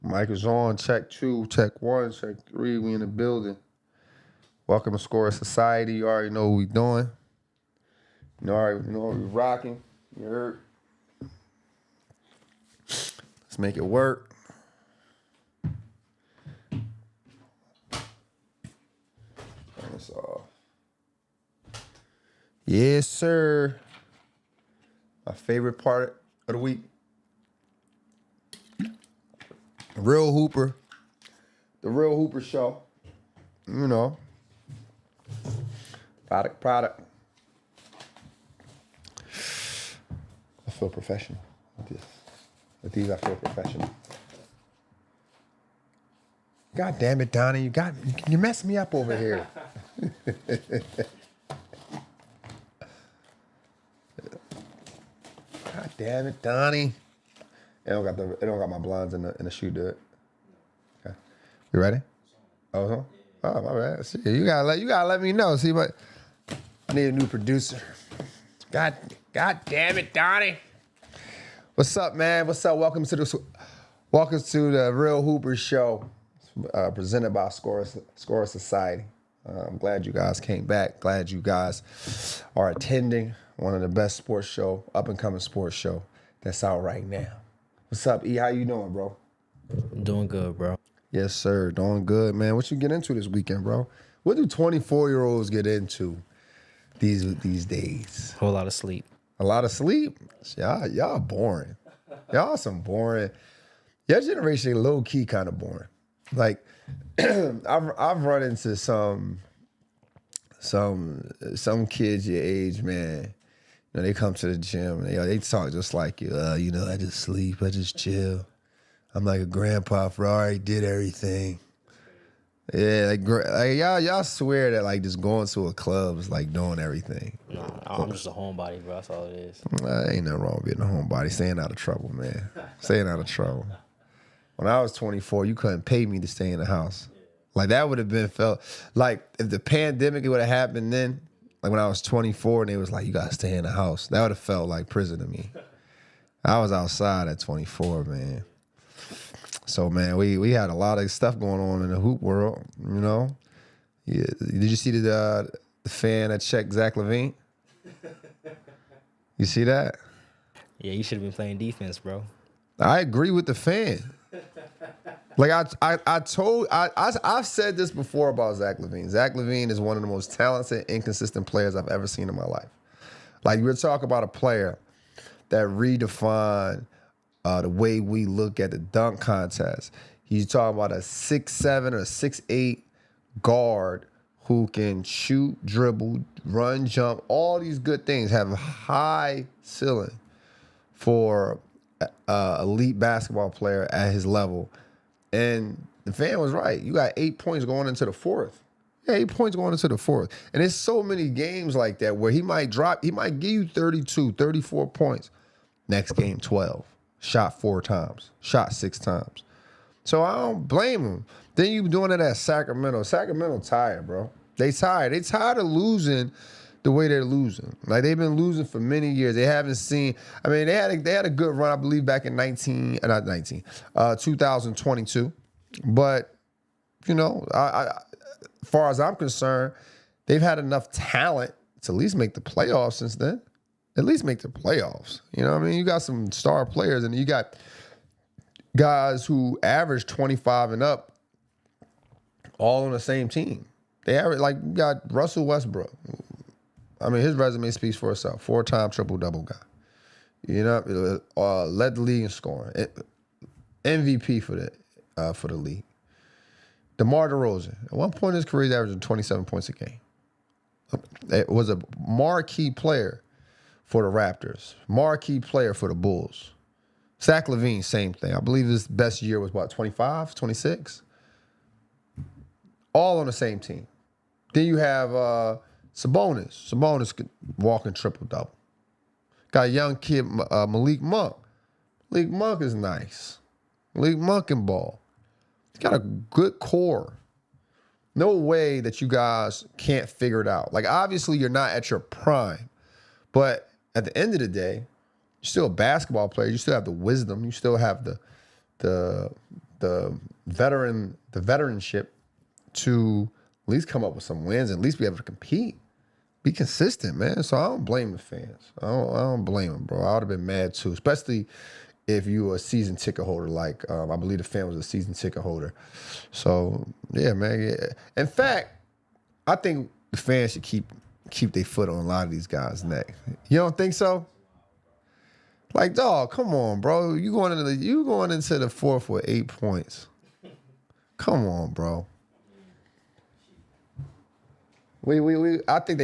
Mic is on. Check 2, check 1, check 3. We in the building. Welcome to Score Society. You already know what we doing. You know what we rocking. You heard? Let's make it work. Turn this off. Yes, sir. My favorite part of the week. The Real Hooper show. You know. Product. I feel professional with this. With these, I feel professional. God damn it, Donnie. You messed me up over here. God damn it, Donnie. It don't got my blinds in the shoe, do it. Okay. You ready? Oh, it's on? Oh, my bad. See, you gotta let me know. See, but I need a new producer. God damn it, Donnie. What's up, man? What's up? Welcome to the Real Hooper show, presented by Score Society. I'm glad you guys came back. Glad you guys are attending one of the best sports show, up and coming sports show that's out right now. What's up, E? How you doing, bro? I'm doing good, bro. Yes, sir. Doing good, man. What you get into this weekend, bro? What do 24-year-olds get into these days? A whole lot of sleep. A lot of sleep? Y'all boring. Y'all some boring. Your generation low-key kind of boring. Like, I've run into some kids your age, man. You know, they come to the gym and they talk just like you. I just sleep, I just chill. I'm like a grandpa, for I already did everything. Yeah, like y'all swear that like just going to a club is like doing everything. Nah, I'm just a homebody, bro. That's all it is. Ain't nothing wrong with being a homebody. Staying out of trouble, man. Staying out of trouble. When I was 24, you couldn't pay me to stay in the house. Like that would have been felt like if the pandemic would have happened then. Like when I was 24 and they was like, you gotta stay in the house. That would have felt like prison to me. I was outside at 24, man. So, man, we had a lot of stuff going on in the hoop world, you know? Yeah. Did you see the fan that checked Zach LaVine? You see that? Yeah, you should have been playing defense, bro. I agree with the fan. Like I've said this before about Zach LaVine. Zach LaVine is one of the most talented, inconsistent players I've ever seen in my life. Like we're talking about a player that redefined the way we look at the dunk contest. He's talking about a 6'7" or 6'8" guard who can shoot, dribble, run, jump, all these good things, have a high ceiling for elite basketball player at his level. And the fan was right. You got 8 points going into the fourth. Yeah, 8 points going into the fourth. And there's so many games like that where he might give you 32, 34 points. Next game, 12. Shot 4 times. Shot 6 times. So I don't blame him. Then you doing it at Sacramento. Sacramento tired, bro. They tired. They tired of losing the way they're losing. Like they've been losing for many years. They haven't seen. I mean, they had a good run, I believe, back in 2022. But you know, as far as I'm concerned, they've had enough talent to at least make the playoffs since then. At least make the playoffs. You know what I mean? You got some star players, and you got guys who average 25 and up all on the same team. They average, like, you got Russell Westbrook. I mean, his resume speaks for itself. 4-time triple-double guy. You know, led the league in scoring. MVP for the league. DeMar DeRozan. At one point in his career, he averaged 27 points a game. It was a marquee player for the Raptors. Marquee player for the Bulls. Zach LaVine, same thing. I believe his best year was, 25, 26? All on the same team. Then you have Sabonis. Sabonis could walk in triple-double. Got a young kid, Malik Monk. Malik Monk is nice. Malik Monk can ball. He's got a good core. No way that you guys can't figure it out. Like, obviously, you're not at your prime. But at the end of the day, you're still a basketball player. You still have the wisdom. You still have the the veteranship to at least come up with some wins, and at least be able to compete, be consistent, man. So I don't blame the fans. I don't blame them, bro. I would have been mad too, especially if you were a season ticket holder. Like I believe the fan was a season ticket holder. So yeah, man. Yeah. In fact, I think the fans should keep their foot on a lot of these guys' neck. You don't think so? Like, dog, come on, bro. You going into the fourth with 8 points. Come on, bro. I think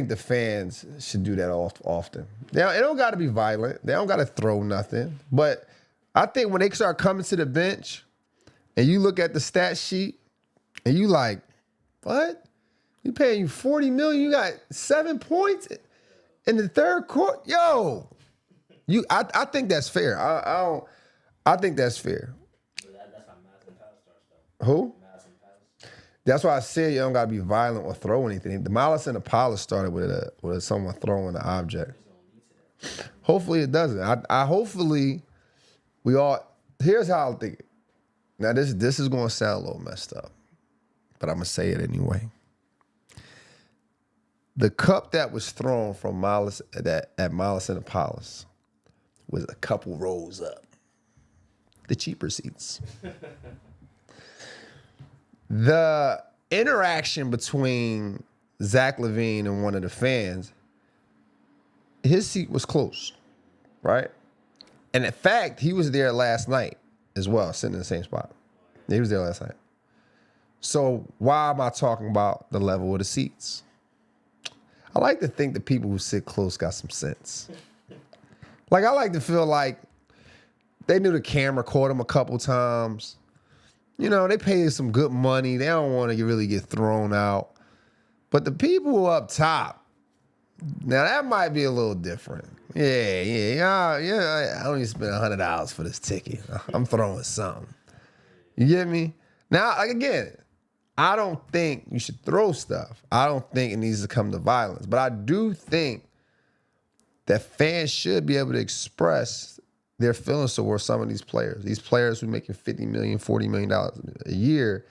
the fans should do that often. It don't got to be violent. They don't got to throw nothing. But I think when they start coming to the bench and you look at the stat sheet and you like, what? We paying you $40 million. You got 7 points in the third quarter. Yo, I think that's fair. I think that's fair. That's how Madison Palace starts, though. Who? Madison Palace. That's why I said you don't gotta be violent or throw anything. The Malice and the Palace started with someone throwing an object. Hopefully it doesn't. I hopefully we all. Here's how I think it. Now this is gonna sound a little messed up, but I'm gonna say it anyway. The cup that was thrown from Malice at Malice and the Palace was a couple rows up. The cheaper seats. The interaction between Zach LaVine and one of the fans, his seat was close, right? And in fact, he was there last night as well, sitting in the same spot. He was there last night. So why am I talking about the level of the seats? I like to think the people who sit close got some sense. Like, I like to feel like they knew the camera caught them a couple times. You know, they paid some good money. They don't want to really get thrown out. But the people up top, now that might be a little different. Yeah. I don't even spend $100 for this ticket. I'm throwing something. You get me? Now, like, again, I don't think you should throw stuff. I don't think it needs to come to violence. But I do think that fans should be able to express their feelings towards some of these players who are making $50 million, $40 million a year,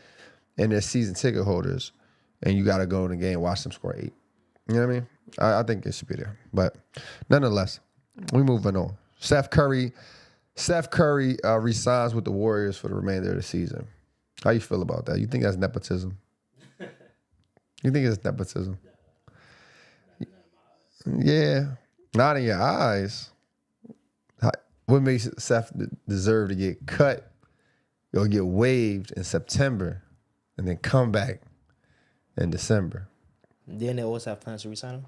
and they're season ticket holders, and you got to go in the game and watch them score 8. You know what I mean? I think it should be there. But nonetheless, we moving on. Steph Curry resigns with the Warriors for the remainder of the season. How you feel about that? You think that's nepotism? You think it's nepotism? Yeah. Not in your eyes. What makes Seth deserve to get cut or get waived in September and then come back in December? Didn't they always have plans to resign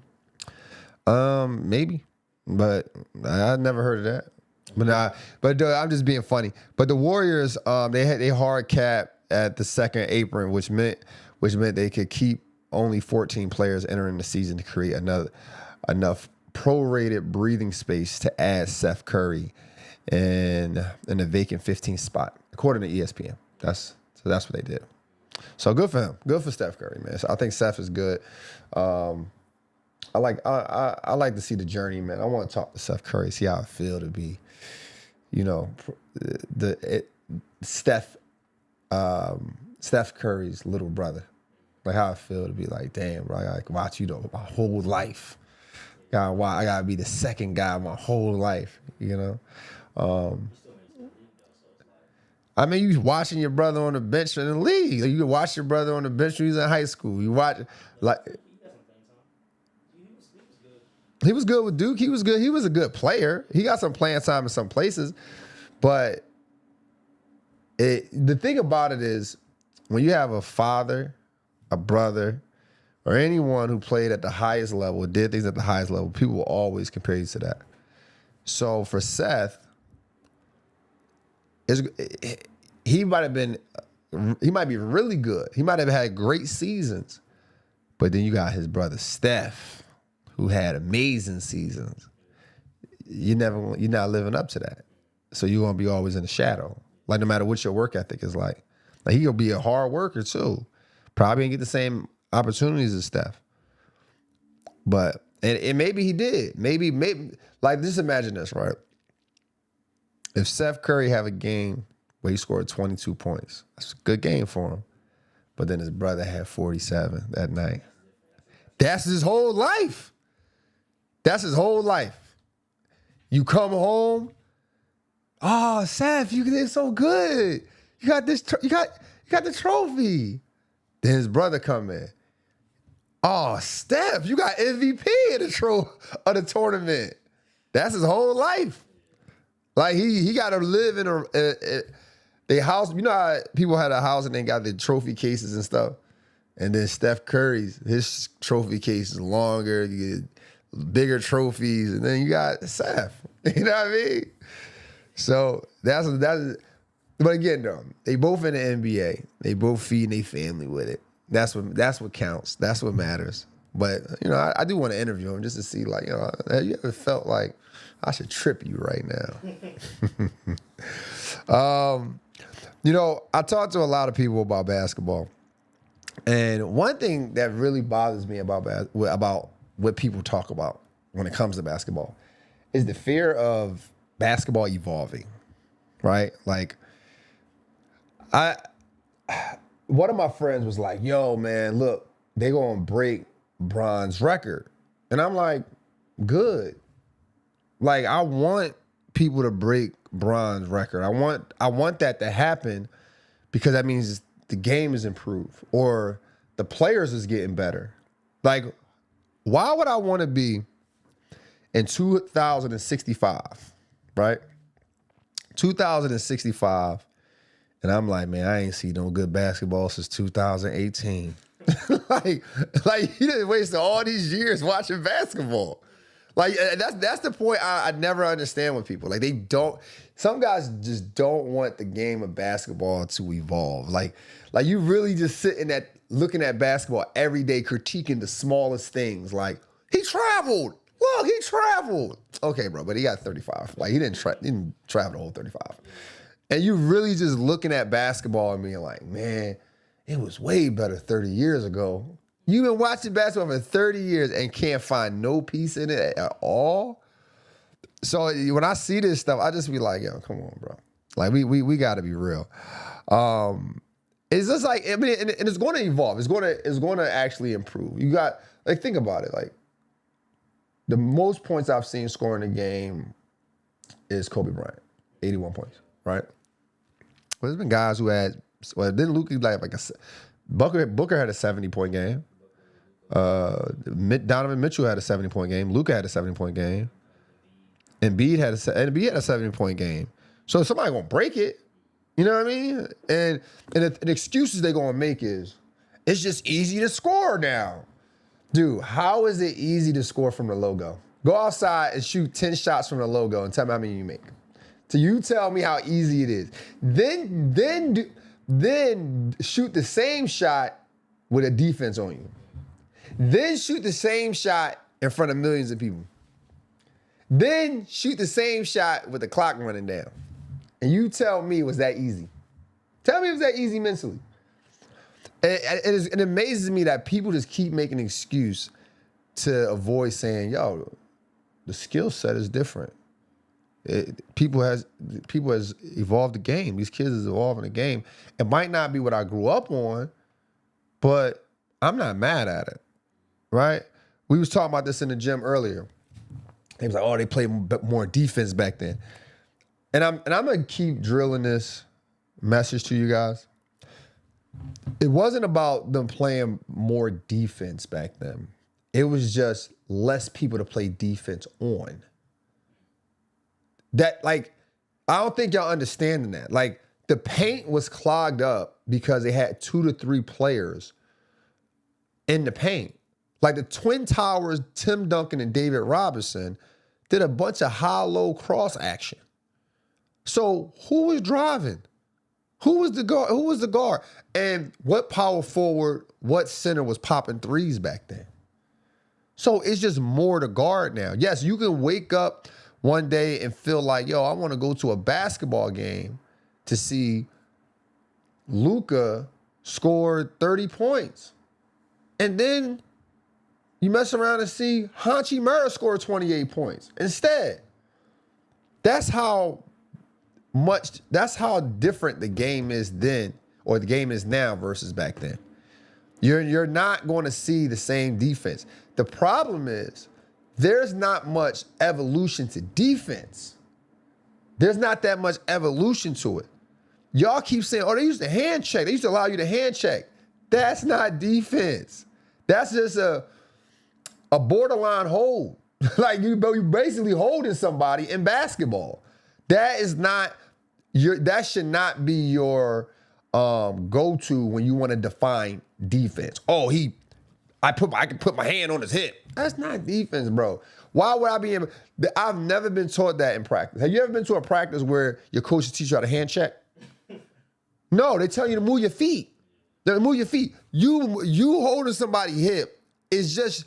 him? Maybe. But I never heard of that. But I'm just being funny. But the Warriors, they hard cap at the second apron, which meant they could keep only 14 players entering the season to create enough prorated breathing space to add Steph Curry in a vacant 15th spot, according to ESPN. That's what they did. So good for him. Good for Steph Curry, man. So I think Steph is good. I like to see the journey, man. I want to talk to Steph Curry, see how it feel to be, Steph Curry's little brother. Like how I feel to be like, damn, bro, I gotta watch you my whole life. I gotta be the second guy my whole life, I mean, you watching your brother on the bench in the league. Like, you watch your brother on the bench when he was in high school. You watch, like, he was good with Duke. He was good. He was a good player. He got some playing time in some places. But the thing about it is, when you have a father, a brother, or anyone who played at the highest level, did things at the highest level, people will always compare you to that. So for Seth, he might be really good. He might have had great seasons. But then you got his brother Steph, who had amazing seasons. You're not living up to that. So you're gonna be always in the shadow. Like, no matter what your work ethic is like. Like, he gonna be a hard worker too. Probably didn't get the same opportunities as Steph. But and maybe he did. Maybe like, just imagine this, right? If Steph Curry have a game where he scored 22 points. That's a good game for him. But then his brother had 47 that night. That's his whole life. That's his whole life. You come home, oh, Seth, you did so good. You got this. You got the trophy. Then his brother come in. Oh, Steph, you got MVP of the tournament. That's his whole life. Like he got to live in a house. You know how people had a house and they got the trophy cases and stuff. And then Steph Curry's, his trophy case is longer. You get bigger trophies, and then you got Seth. You know what I mean? So that's. But again, though, they both in the NBA. They both feeding their family with it. That's what counts. That's what matters. But you know, I do want to interview him just to see, like, you know, have you ever felt like I should trip you right now? You know, I talk to a lot of people about basketball. And one thing that really bothers me about what people talk about when it comes to basketball is the fear of basketball evolving, right? Like, one of my friends was like, yo, man, look, they gonna break Bron's record. And I'm like, good. Like, I want people to break Bron's record. I want that to happen because that means the game is improved or the players is getting better. Like, why would I want to be in 2065, right? 2065, and I'm like, man, I ain't seen no good basketball since 2018. like you didn't waste all these years watching basketball. Like, that's the point I never understand with people. Like, they don't, some guys just don't want the game of basketball to evolve. Like you really just sitting at, looking at basketball every day, critiquing the smallest things. Like, he traveled. Look, he traveled. Okay, bro, but he got 35. Like, he didn't travel the whole 35. And you really just looking at basketball and being like, man, it was way better 30 years ago. You've been watching basketball for 30 years and can't find no peace in it at all. So when I see this stuff, I just be like, yo, come on, bro. Like, we got to be real. It's just like, I mean, and it's going to evolve. It's going to actually improve. You got, like, think about it. Like, the most points I've seen scoring a game is Kobe Bryant, 81 points, right? Well, there's been guys who had, well, didn't Luka Booker had a 70-point game. Donovan Mitchell had a 70-point game. Luka had a 70-point game. Embiid had a 70-point game. So somebody gonna break it. You know what I mean? And the excuses they gonna make is, it's just easy to score now. Dude, how is it easy to score from the logo? Go outside and shoot 10 shots from the logo and tell me how many you make. So you tell me how easy it is. Then shoot the same shot with a defense on you. Then shoot the same shot in front of millions of people. Then shoot the same shot with the clock running down. And you tell me it was that easy. Tell me it was that easy mentally. It amazes me that people just keep making an excuse to avoid saying, yo, the skill set is different. People has evolved the game. These kids is evolving the game. It might not be what I grew up on, but I'm not mad at it, right? We was talking about this in the gym earlier. He was like, oh, they played more defense back then. And I'm gonna keep drilling this message to you guys. It wasn't about them playing more defense back then. It was just less people to play defense on. That, like, I don't think y'all understanding that. Like, the paint was clogged up because they had 2 to 3 players in the paint. Like, the Twin Towers, Tim Duncan and David Robinson did a bunch of high-low cross action. So who was driving? Who was the guard? And what power forward, what center was popping threes back then? So it's just more to guard now. Yes, you can wake up one day and feel like, yo, I want to go to a basketball game to see Luka score 30 points. And then you mess around and see Hanchi Murray score 28 points instead. That's how That's how different the game is then, or the game is now versus back then. You're not going to see the same defense. The problem is there's not much evolution to defense. There's not that much evolution to it. Y'all keep saying, oh, they used to hand check. They used to allow you to hand check. That's not defense. That's just a borderline hold. Like you basically holding somebody in basketball. That is not that should not be your go-to when you want to define defense. Oh, I can put my hand on his hip. That's not defense, bro. Why would I be in? I've never been taught that in practice. Have you ever been to a practice where your coaches teach you how to hand check? No, they tell you to move your feet. They move your feet. You holding somebody's hip is just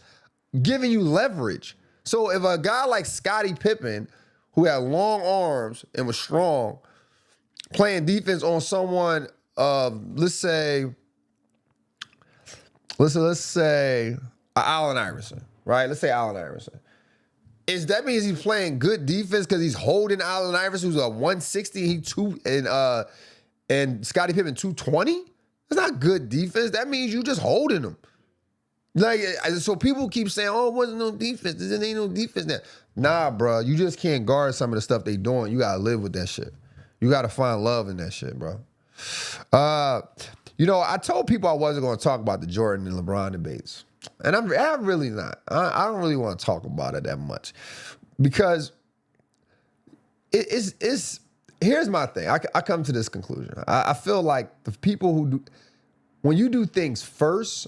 giving you leverage. So if a guy like Scottie Pippen, who had long arms and was strong, playing defense on someone, let's say Allen Iverson, right? Let's say Allen Iverson. That means he's playing good defense because he's holding Allen Iverson, who's a 160, and Scottie Pippen 220? That's not good defense. That means you just holding him. Like, so people keep saying, oh, it wasn't no defense. There ain't no defense there. Nah, bro. You just can't guard some of the stuff they doing. You got to live with that shit. You got to find love in that shit, bro. I told people I wasn't going to talk about the Jordan and LeBron debates. And I'm really not. I don't really want to talk about it that much. Because here's my thing. I come to this conclusion. I feel like the people who do, when you do things first,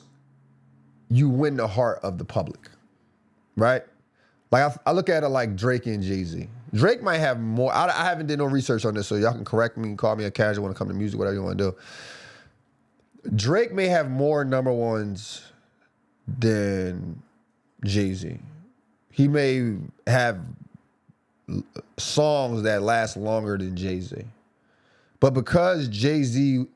you win the heart of the public, right? Like I look at it like Drake and Jay-Z. Drake might have more. I haven't did no research on this, so y'all can correct me and call me a casual when it comes to music, whatever you want to do. Drake may have more number ones than Jay-Z. He may have songs that last longer than Jay-Z. But because Jay-Z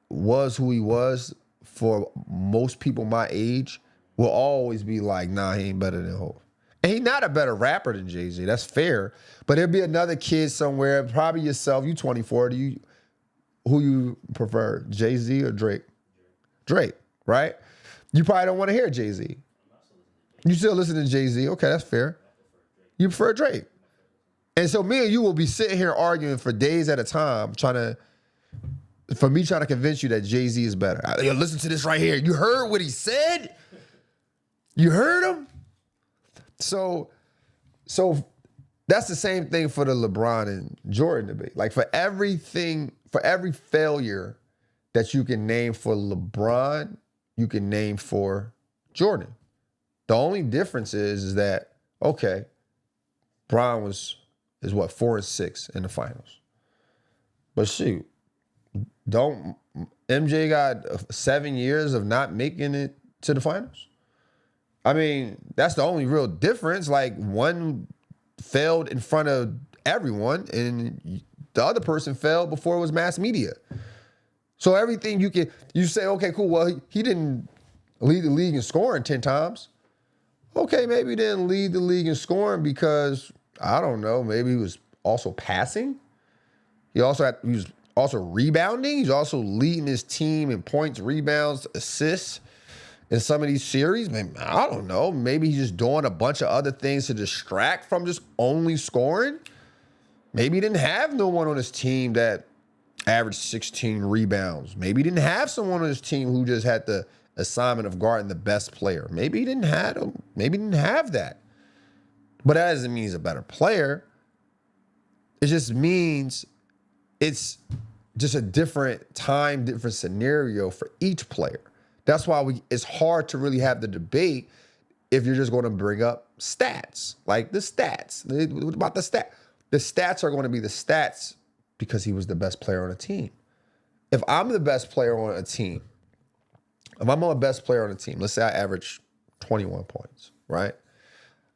was who he was for most people my age, will always be like, nah, he ain't better than Hov. And he's not a better rapper than Jay-Z. That's fair. But there'll be another kid somewhere, probably yourself, you 24, who you prefer, Jay-Z or Drake? Drake, right? You probably don't want to hear Jay-Z. You still listen to Jay-Z. Okay, that's fair. You prefer Drake. And so me and you will be sitting here arguing for days at a time, trying to convince you that Jay-Z is better. Yo, listen to this right here. You heard what he said? You heard him? So that's the same thing for the LeBron and Jordan debate. Like for every failure that you can name for LeBron, you can name for Jordan. The only difference is that, okay, Bron is 4-6 in the finals. But shoot, MJ got 7 years of not making it to the finals? I mean, that's the only real difference. Like one failed in front of everyone and the other person failed before it was mass media. So everything you say, okay, cool, well, he didn't lead the league in scoring 10 times. Okay, maybe he didn't lead the league in scoring because, I don't know, maybe he was also passing. He was also rebounding. He's also leading his team in points, rebounds, assists in some of these series. Man, I don't know. Maybe he's just doing a bunch of other things to distract from just only scoring. Maybe he didn't have no one on his team that averaged 16 rebounds. Maybe he didn't have someone on his team who just had the assignment of guarding the best player. Maybe he didn't have him. Maybe he didn't have that. But that doesn't mean he's a better player. It just means it's just a different time, different scenario for each player. That's why it's hard to really have the debate if you're just going to bring up stats. Like the stats. What about the stat? The stats are going to be the stats because he was the best player on a team. If I'm the best player on a team, let's say I average 21 points, right?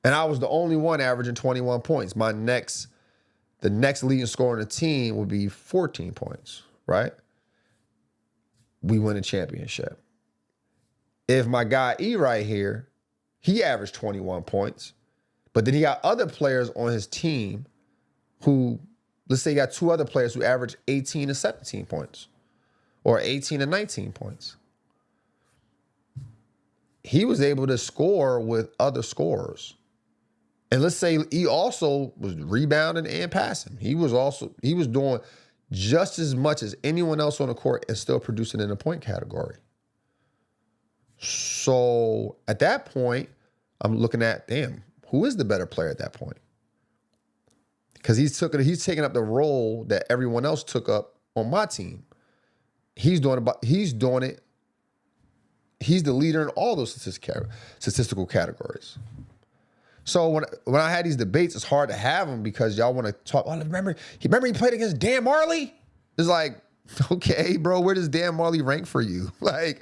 And I was the only one averaging 21 points. The next leading scorer on the team would be 14 points, right? We win a championship. If my guy E right here, he averaged 21 points, but then he got other players on his team who let's say you got two other players who average 18 to 17 points or 18 to 19 points. He was able to score with other scorers. And let's say he also was rebounding and passing. He was doing just as much as anyone else on the court and still producing in the point category. So at that point, I'm looking at, damn, who is the better player at that point? Because he's taking up the role that everyone else took up on my team. He's doing it. He's the leader in all those statistical categories. So when I had these debates, it's hard to have them because y'all want to talk. Oh, remember he played against Dan Marley? It's like, okay, bro, where does Dan Marley rank for you? Like,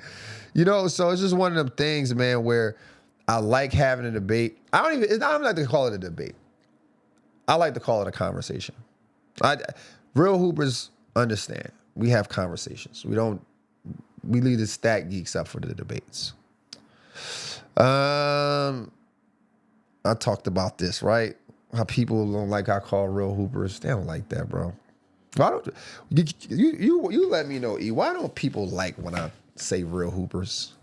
so it's just one of them things, man, where I like having a debate. I don't like to call it a debate. I like to call it a conversation. Real hoopers understand. We have conversations. We leave the stat geeks up for the debates. I talked about this, right? How people don't like I call real hoopers. They don't like that, bro. Why don't you let me know, E? Why don't people like when I say real hoopers?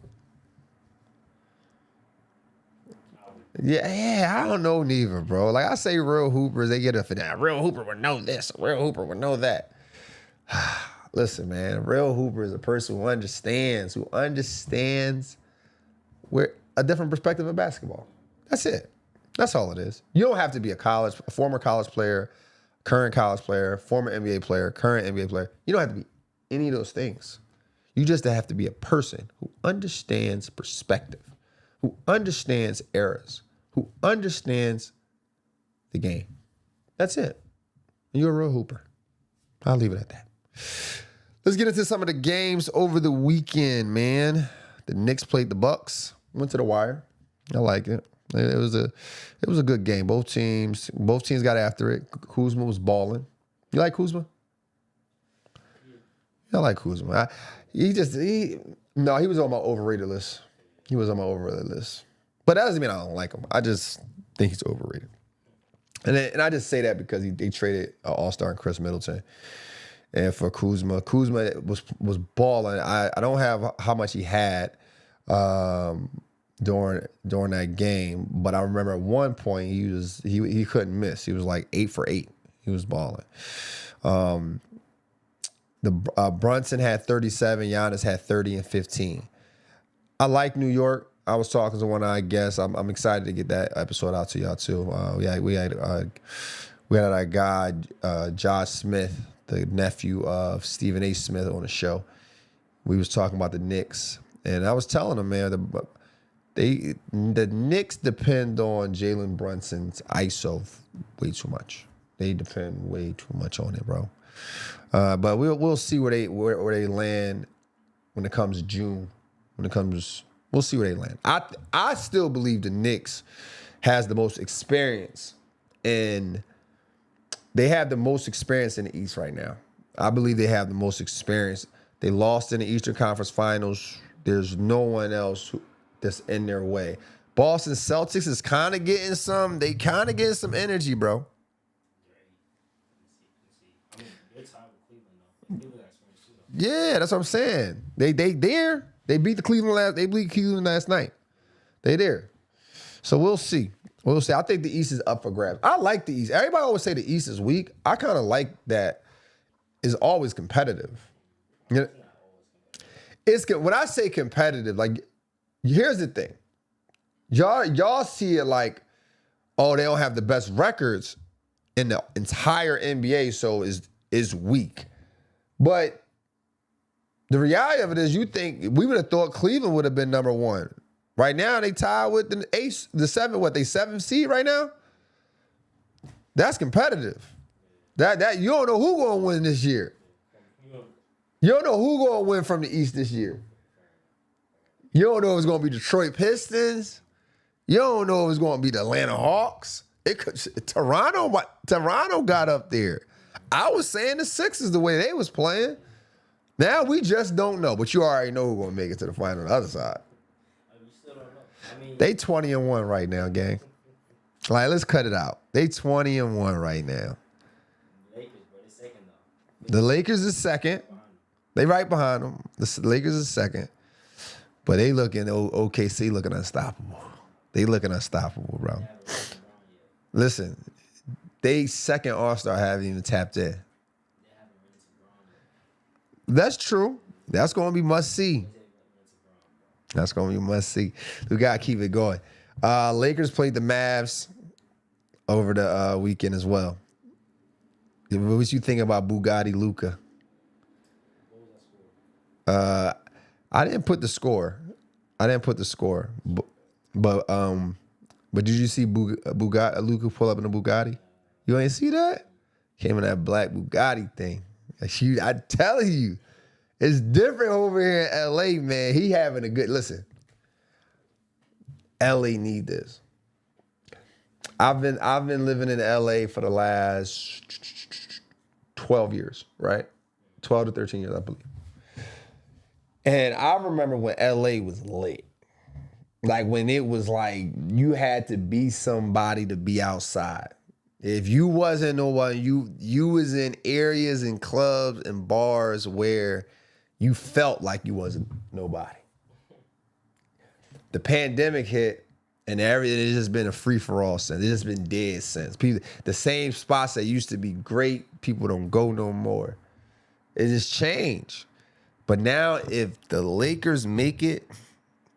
Yeah, I don't know neither, bro. Like I say real hoopers, they get up for that. Real hooper would know this. A real hooper would know that. Listen, man, a real hooper is a person who understands where a different perspective of basketball. That's it. That's all it is. You don't have to be a former college player, current college player, former NBA player, current NBA player. You don't have to be any of those things. You just have to be a person who understands perspective, who understands eras, who understands the game. That's it. And you're a real hooper. I'll leave it at that. Let's get into some of the games over the weekend, man. The Knicks played the Bucks. Went to the wire. I like it. It was a good game. Both teams got after it. Kuzma was balling. You like Kuzma? I like Kuzma. He was on my overrated list. He was on my overrated list. But that doesn't mean I don't like him. I just think he's overrated. And I just say that because they traded an all-star in Chris Middleton. And for Kuzma was balling. I don't have how much he had during that game, but I remember at one point he couldn't miss. He was like 8 for 8. He was balling. Brunson had 37. Giannis had 30 and 15. I like New York. I was talking to one of our guests. I'm excited to get that episode out to y'all too. We had our guy Josh Smith, the nephew of Stephen A. Smith, on the show. We was talking about the Knicks, and I was telling him, man, the Knicks depend on Jalen Brunson's ISO way too much. They depend way too much on it, bro. But we'll see where they land when it comes June. We'll see where they land. I still believe the Knicks has the most experience in. They have the most experience in the East right now. I believe they have the most experience. They lost in the Eastern Conference Finals. There's no one else that's in their way. Boston Celtics is kind of getting some. They kind of getting some energy, bro. Yeah, that's what I'm saying. They there. They beat Cleveland last night. They there. So we'll see. We'll see. I think the East is up for grabs. I like the East. Everybody always say the East is weak. I kind of like that it's always competitive. You know, when I say competitive, like, here's the thing. Y'all see it like, oh, they don't have the best records in the entire NBA, so is weak. But the reality of it is, you think we would have thought Cleveland would have been number one. Right now, they tied with the 7th seed right now? That's competitive. That you don't know who gonna win this year. You don't know who gonna win from the East this year. You don't know if it's gonna be Detroit Pistons. You don't know if it's gonna be the Atlanta Hawks. Toronto got up there. I was saying the Sixers the way they was playing. Now we just don't know, but you already know who's gonna make it to the final on the other side. They 20-1 right now, gang. Like, let's cut it out. They 20-1 right now. The Lakers is second. They right behind them. The Lakers is second. But they looking, OKC looking unstoppable. They looking unstoppable, bro. Listen, they second All-Star haven't even tapped in. That's true. That's going to be must-see. That's going to be must-see. We got to keep it going. Lakers played the Mavs over the weekend as well. What you think about Bugatti Luka? I didn't put the score. But did you see Bugatti Luka pull up in a Bugatti? You ain't see that? Came in that black Bugatti thing. I telling you, it's different over here in LA, man. He having a good listen. LA need this. I've been living in LA for the last 12 years, right? 12 to 13 years, I believe. And I remember when LA was lit. Like when it was like you had to be somebody to be outside. If you wasn't nobody, you was in areas and clubs and bars where you felt like you wasn't nobody. The pandemic hit and everything has just been a free-for-all since. It's just been dead since. People, the same spots that used to be great, people don't go no more. It just changed. But now if the Lakers make it,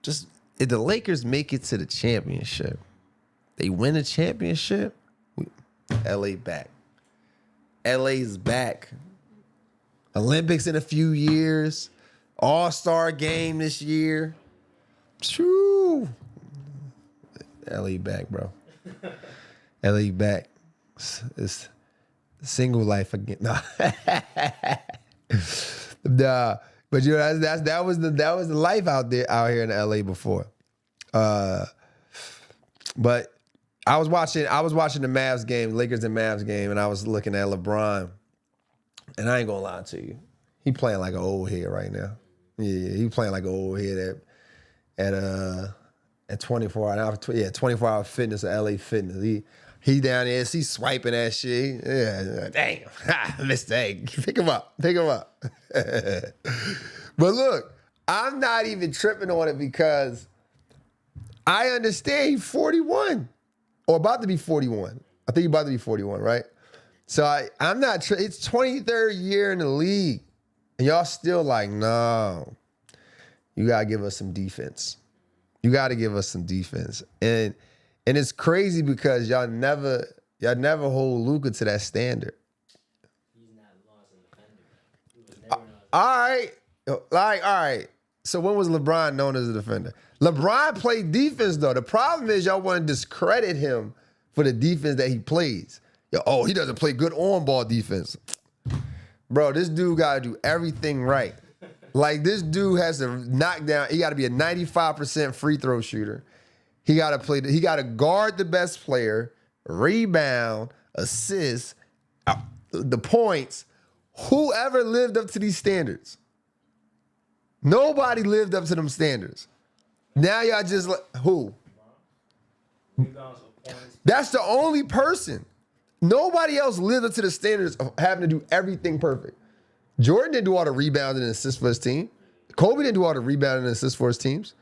if the Lakers make it to the championship, they win the championship, LA back. LA's back. Olympics in a few years. All-Star game this year. True. LA back, bro. LA back. It's single life again. No. Nah. But you know that was the life out here in LA before. But I was watching the Mavs game, Lakers and Mavs game, and I was looking at LeBron. And I ain't gonna lie to you. He playing like an old head right now. Yeah, he playing like an old head at 24 hour. Yeah, 24 hour fitness at LA Fitness. He down there, he swiping that shit. Yeah, damn. Mistake. Pick him up. But look, I'm not even tripping on it because I understand he's 41 or about to be 41. I think he's about to be 41, right? So I'm not, it's 23rd year in the league. And y'all still like, no, you got to give us some defense. And it's crazy because y'all never hold Luka to that standard. He's not lost in defender. He was never All right. So when was LeBron known as a defender? LeBron played defense, though. The problem is y'all want to discredit him for the defense that he plays. He doesn't play good on-ball defense. Bro, this dude got to do everything right. Like, this dude has to knock down. He got to be a 95% free throw shooter. He got to guard the best player, rebound, assist, the points. Whoever lived up to these standards? Nobody lived up to them standards. Now y'all just like, who? That's the only person. Nobody else lived up to the standards of having to do everything perfect. Jordan didn't do all the rebounding and assists for his team. Kobe didn't do all the rebounding and assists for his teams.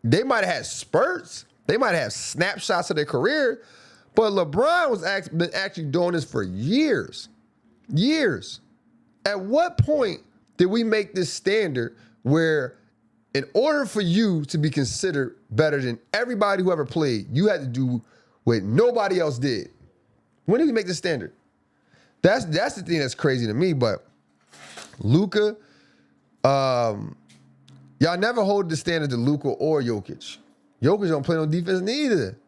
They might have had spurts. They might have had snapshots of their career. But LeBron was been actually doing this for years. Years. At what point did we make this standard where in order for you to be considered better than everybody who ever played, you had to do what nobody else did? When did we make this standard? That's the thing that's crazy to me. But Luka, y'all never hold the standard to Luka or Jokic. Jokic don't play no defense neither.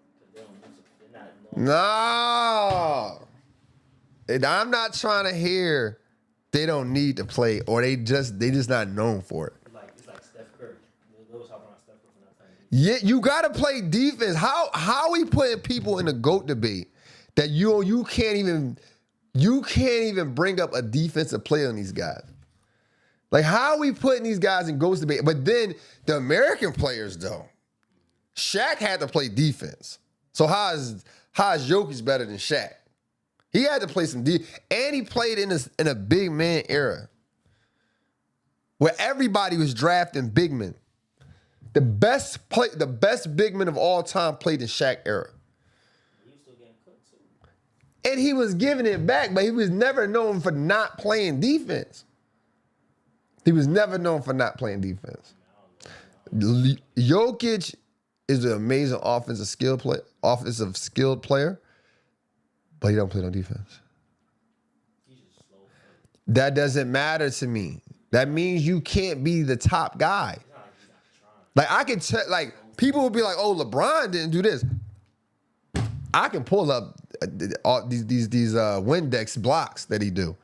No. I'm not trying to hear they don't need to play or they just not known for it. It's like Steph Curry. They was talking about Steph Curry for not playing defense. Yeah, you gotta play defense. How are we putting people in the GOAT debate that you can't even bring up a defensive play on these guys? Like, how are we putting these guys in GOAT debate? But then the American players, though, Shaq had to play defense. So how is Jokic better than Shaq? He had to play some D, and he played in a big man era where everybody was drafting big men. The best big men of all time played in Shaq era. He was still getting cooked too. And he was giving it back, but he was never known for not playing defense. He was never known for not playing defense. Jokic is an amazing offensive skilled player, but he don't play no defense. That doesn't matter to me. That means you can't be the top guy. Like I can tell, like people will be like, "Oh, LeBron didn't do this." I can pull up all these Windex blocks that he do.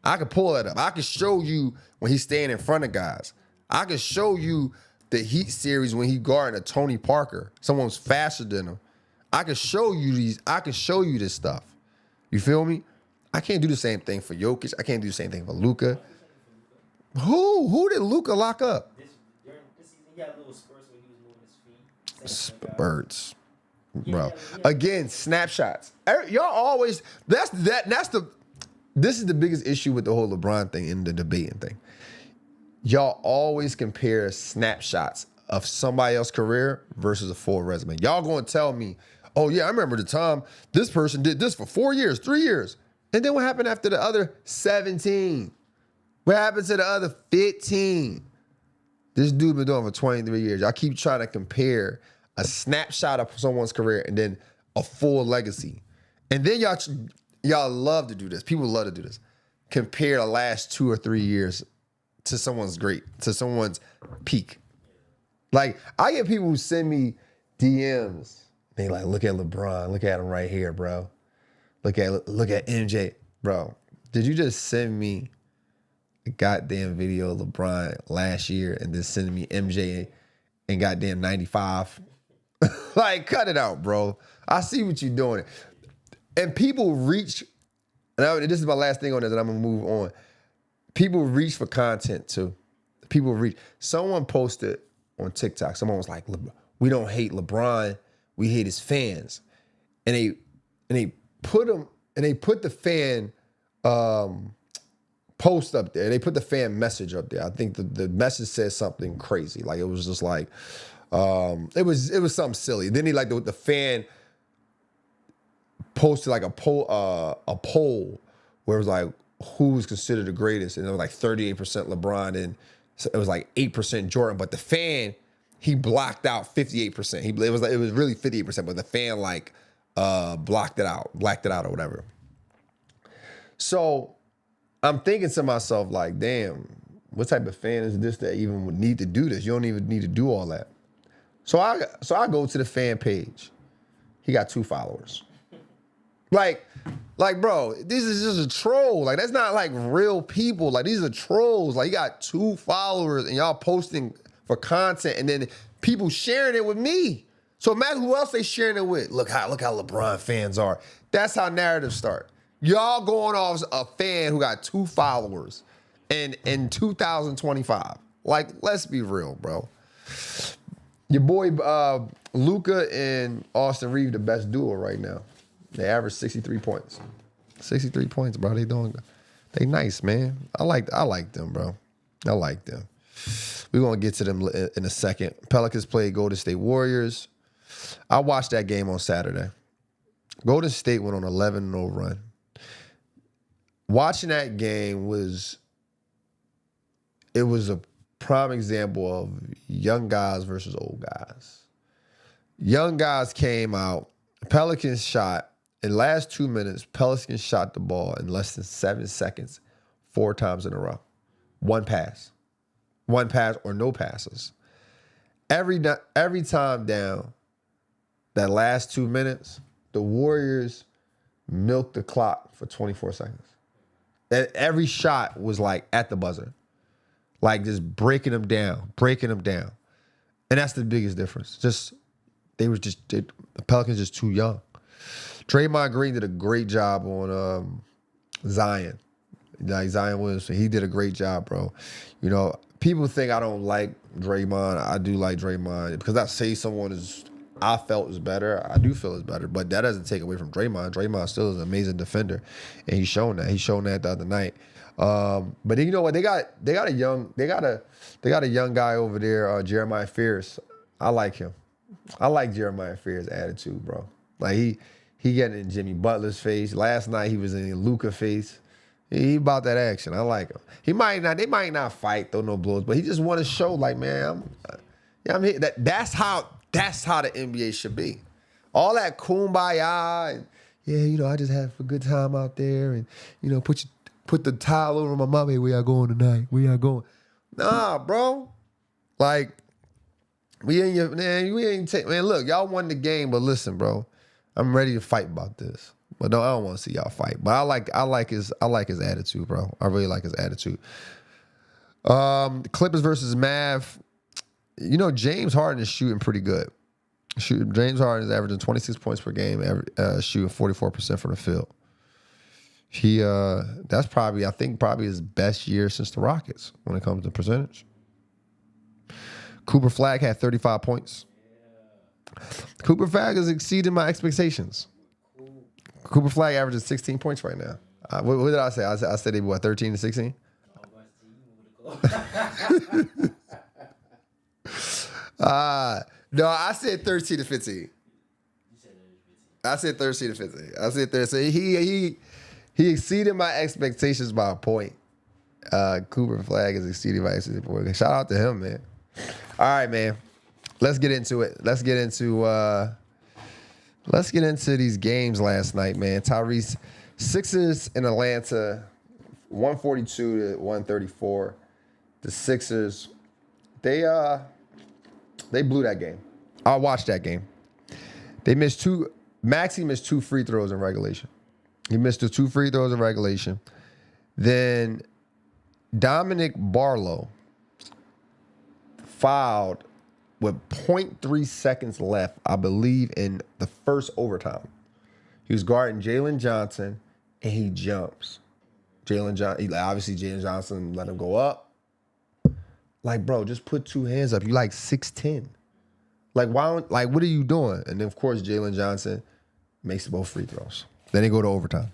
I can pull that up. I can show you when he's standing in front of guys. I can show you the Heat series when he guarding a Tony Parker. Someone's faster than him. I can show you these. I can show you this stuff. You feel me? I can't do the same thing for Jokic. I can't do the same thing for Luka. Who did Luka lock up? This season, he had little spurts when he was moving his feet. Spurts, bro. Again, snapshots. Y'all always this is the biggest issue with the whole LeBron thing and the debating thing. Y'all always compare snapshots of somebody else's career versus a full resume. Y'all gonna tell me, oh yeah, I remember the time this person did this for 4 years, 3 years. And then what happened after the other 17? What happened to the other 15? This dude been doing it for 23 years. Y'all keep trying to compare a snapshot of someone's career and then a full legacy. And then y'all love to do this. People love to do this. Compare the last 2 or 3 years to someone's peak. Like, I get people who send me DMs. They like, look at LeBron. Look at him right here, bro. Look at MJ. Bro, did you just send me a goddamn video of LeBron last year and then send me MJ and goddamn 95? Like, cut it out, bro. I see what you're doing. And people reach, and this is my last thing on this, and I'm going to move on. People reach for content, too. People reach. Someone posted on TikTok, someone was like, we don't hate LeBron, we hate his fans. And they put the fan post up there. They put the fan message up there. I think the message says something crazy. Like, it was just like, it was something silly. Then the fan posted like a poll where it was like, who's considered the greatest? And it was like 38% LeBron and it was like 8% Jordan. But the fan, he blocked out 58%. It was really 58%, but the fan blacked it out or whatever. So I'm thinking to myself like, damn, what type of fan is this that even would need to do this? You don't even need to do all that. So I go to the fan page. He got 2 followers. Like, bro, this is just a troll. Like, that's not like real people. Like, these are trolls. Like, you got 2 followers and y'all posting for content and then people sharing it with me. So imagine who else they sharing it with. Look how LeBron fans are. That's how narratives start. Y'all going off a fan who got 2 followers in 2025. Like, let's be real, bro. Your boy Luka and Austin Reaves the best duo right now. They average 63 points. 63 points, bro. They nice, man. I like them, bro. I like them. We're going to get to them in a second. Pelicans played Golden State Warriors. I watched that game on Saturday. Golden State went on an 11-0 run. Watching that game was a prime example of young guys versus old guys. Young guys came out. Pelicans shot. In the last 2 minutes, Pelicans shot the ball in less than 7 seconds 4 times in a row. One pass or no passes. Every time down, that last 2 minutes, the Warriors milked the clock for 24 seconds. And every shot was like at the buzzer. Like just breaking them down. And that's the biggest difference. The Pelicans just too young. Draymond Green did a great job on Zion. Like Zion Williamson, he did a great job, bro. You know, people think I don't like Draymond. I do like Draymond because I say someone is I felt is better. I do feel is better, but that doesn't take away from Draymond. Draymond still is an amazing defender, and he's shown that. He's shown that the other night. But you know what? They got a young guy over there, Jeremiah Fears. I like him. I like Jeremiah Fears' attitude, bro. Like he getting in Jimmy Butler's face. Last night he was in Luka face. He about that action. I like him. They might not fight, throw no blows, but he just want to show, like, man, I'm here. That's how the NBA should be. All that kumbaya and I just had a good time out there, and put the towel over my mommy. Where y'all going tonight? Where y'all going? Nah, bro. Like, we ain't take, man. Look, y'all won the game, but listen, bro, I'm ready to fight about this. But no, I don't want to see y'all fight. But I like his attitude, bro. I really like his attitude. Clippers versus Mav. James Harden is shooting pretty good. James Harden is averaging 26 points per game, shooting 44% from the field. That's probably his best year since the Rockets when it comes to percentage. Cooper Flagg had 35 points. Cooper Flagg has exceeded my expectations. Cooper Flagg averages 16 points right now. What did I say? I said they were 13 to 16? No, I said 13 to 15. I said 13 to 15. I said 13. So he exceeded my expectations by a point. Cooper Flagg is exceeding my expectations. Shout out to him, man. All right, man. Let's get into it. Let's get into these games last night, man. Tyrese, Sixers in Atlanta, 142 to 134. The Sixers, they blew that game. I watched that game. Maxey missed 2 free throws in regulation. He missed the 2 free throws in regulation. Then Dominic Barlow fouled with 0.3 seconds left, I believe, in the first overtime. He was guarding Jalen Johnson, and he jumps. Obviously, Jalen Johnson let him go up. Like, bro, just put 2 hands up. You like 6'10". Like, what are you doing? And then, of course, Jalen Johnson makes both free throws. Then they go to overtime.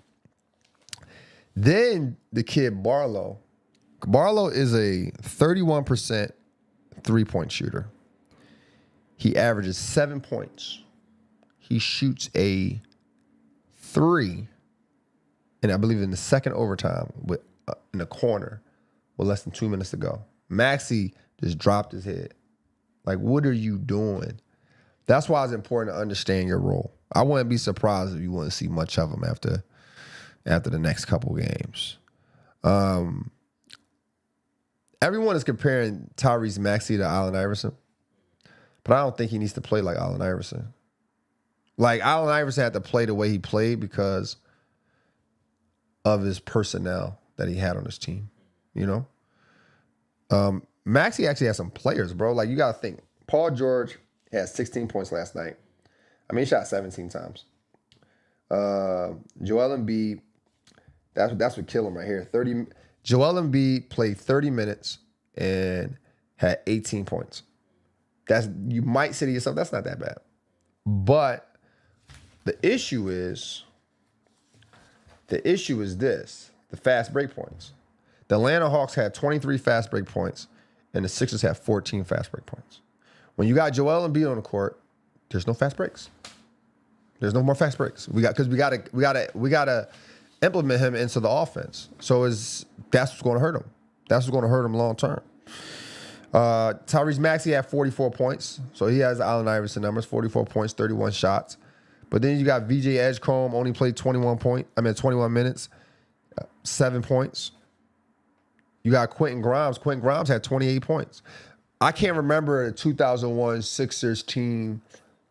Then the kid Barlow is a 31% three-point shooter. He averages 7 points. He shoots a 3, and I believe in the second overtime in the corner with less than 2 minutes to go. Maxey just dropped his head. Like, what are you doing? That's why it's important to understand your role. I wouldn't be surprised if you wouldn't see much of him after the next couple games. Everyone is comparing Tyrese Maxey to Allen Iverson, but I don't think he needs to play like Allen Iverson. Like, Allen Iverson had to play the way he played because of his personnel that he had on his team, Maxey actually has some players, bro. Like, you got to think. Paul George had 16 points last night. I mean, he shot 17 times. Joel Embiid, that's what killed him right here. Joel Embiid played 30 minutes and had 18 points. You might say to yourself, that's not that bad. But the issue is this, the fast break points. The Atlanta Hawks had 23 fast break points, and the Sixers had 14 fast break points. When you got Joel Embiid on the court, there's no fast breaks. There's no more fast breaks. We got to implement him into the offense. So that's what's going to hurt him. That's what's going to hurt him long term. Tyrese Maxey had 44 points, so he has Allen Iverson numbers: 44 points, 31 shots. But then you got VJ Edgecombe, only played 21 minutes, 7 points. You got Quentin Grimes. Quentin Grimes had 28 points. I can't remember a 2001 Sixers team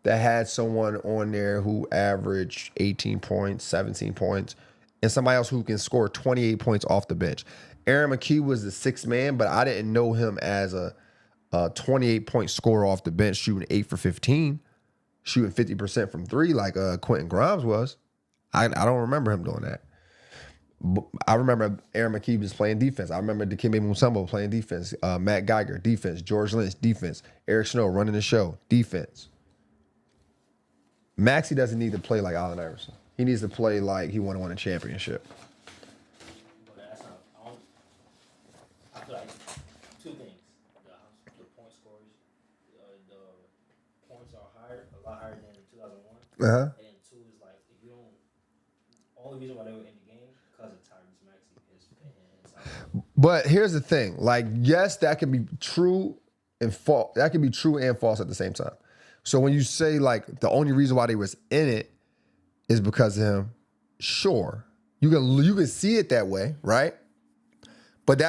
that had someone on there who averaged 18 points, 17 points, and somebody else who can score 28 points off the bench. Aaron McKee was the sixth man, but I didn't know him as a 28-point scorer off the bench, shooting 8 for 15, shooting 50% from 3 like Quentin Grimes was. I don't remember him doing that. I remember Aaron McKee was playing defense. I remember Dikembe Mutombo playing defense. Matt Geiger, defense. George Lynch, defense. Eric Snow running the show, defense. Maxey doesn't need to play like Allen Iverson. He needs to play like he want to win a championship. But that's not. I feel like two things: the point scores, the points are a lot higher than in 2001. And then two is like if you don't. Only reason why they were in the game because of Tyrese Maxey is. But here's the thing: like, yes, that can be true and false. That can be true and false at the same time. So when you say like the only reason why they was in it is because of him, sure, you can see it that way, right? But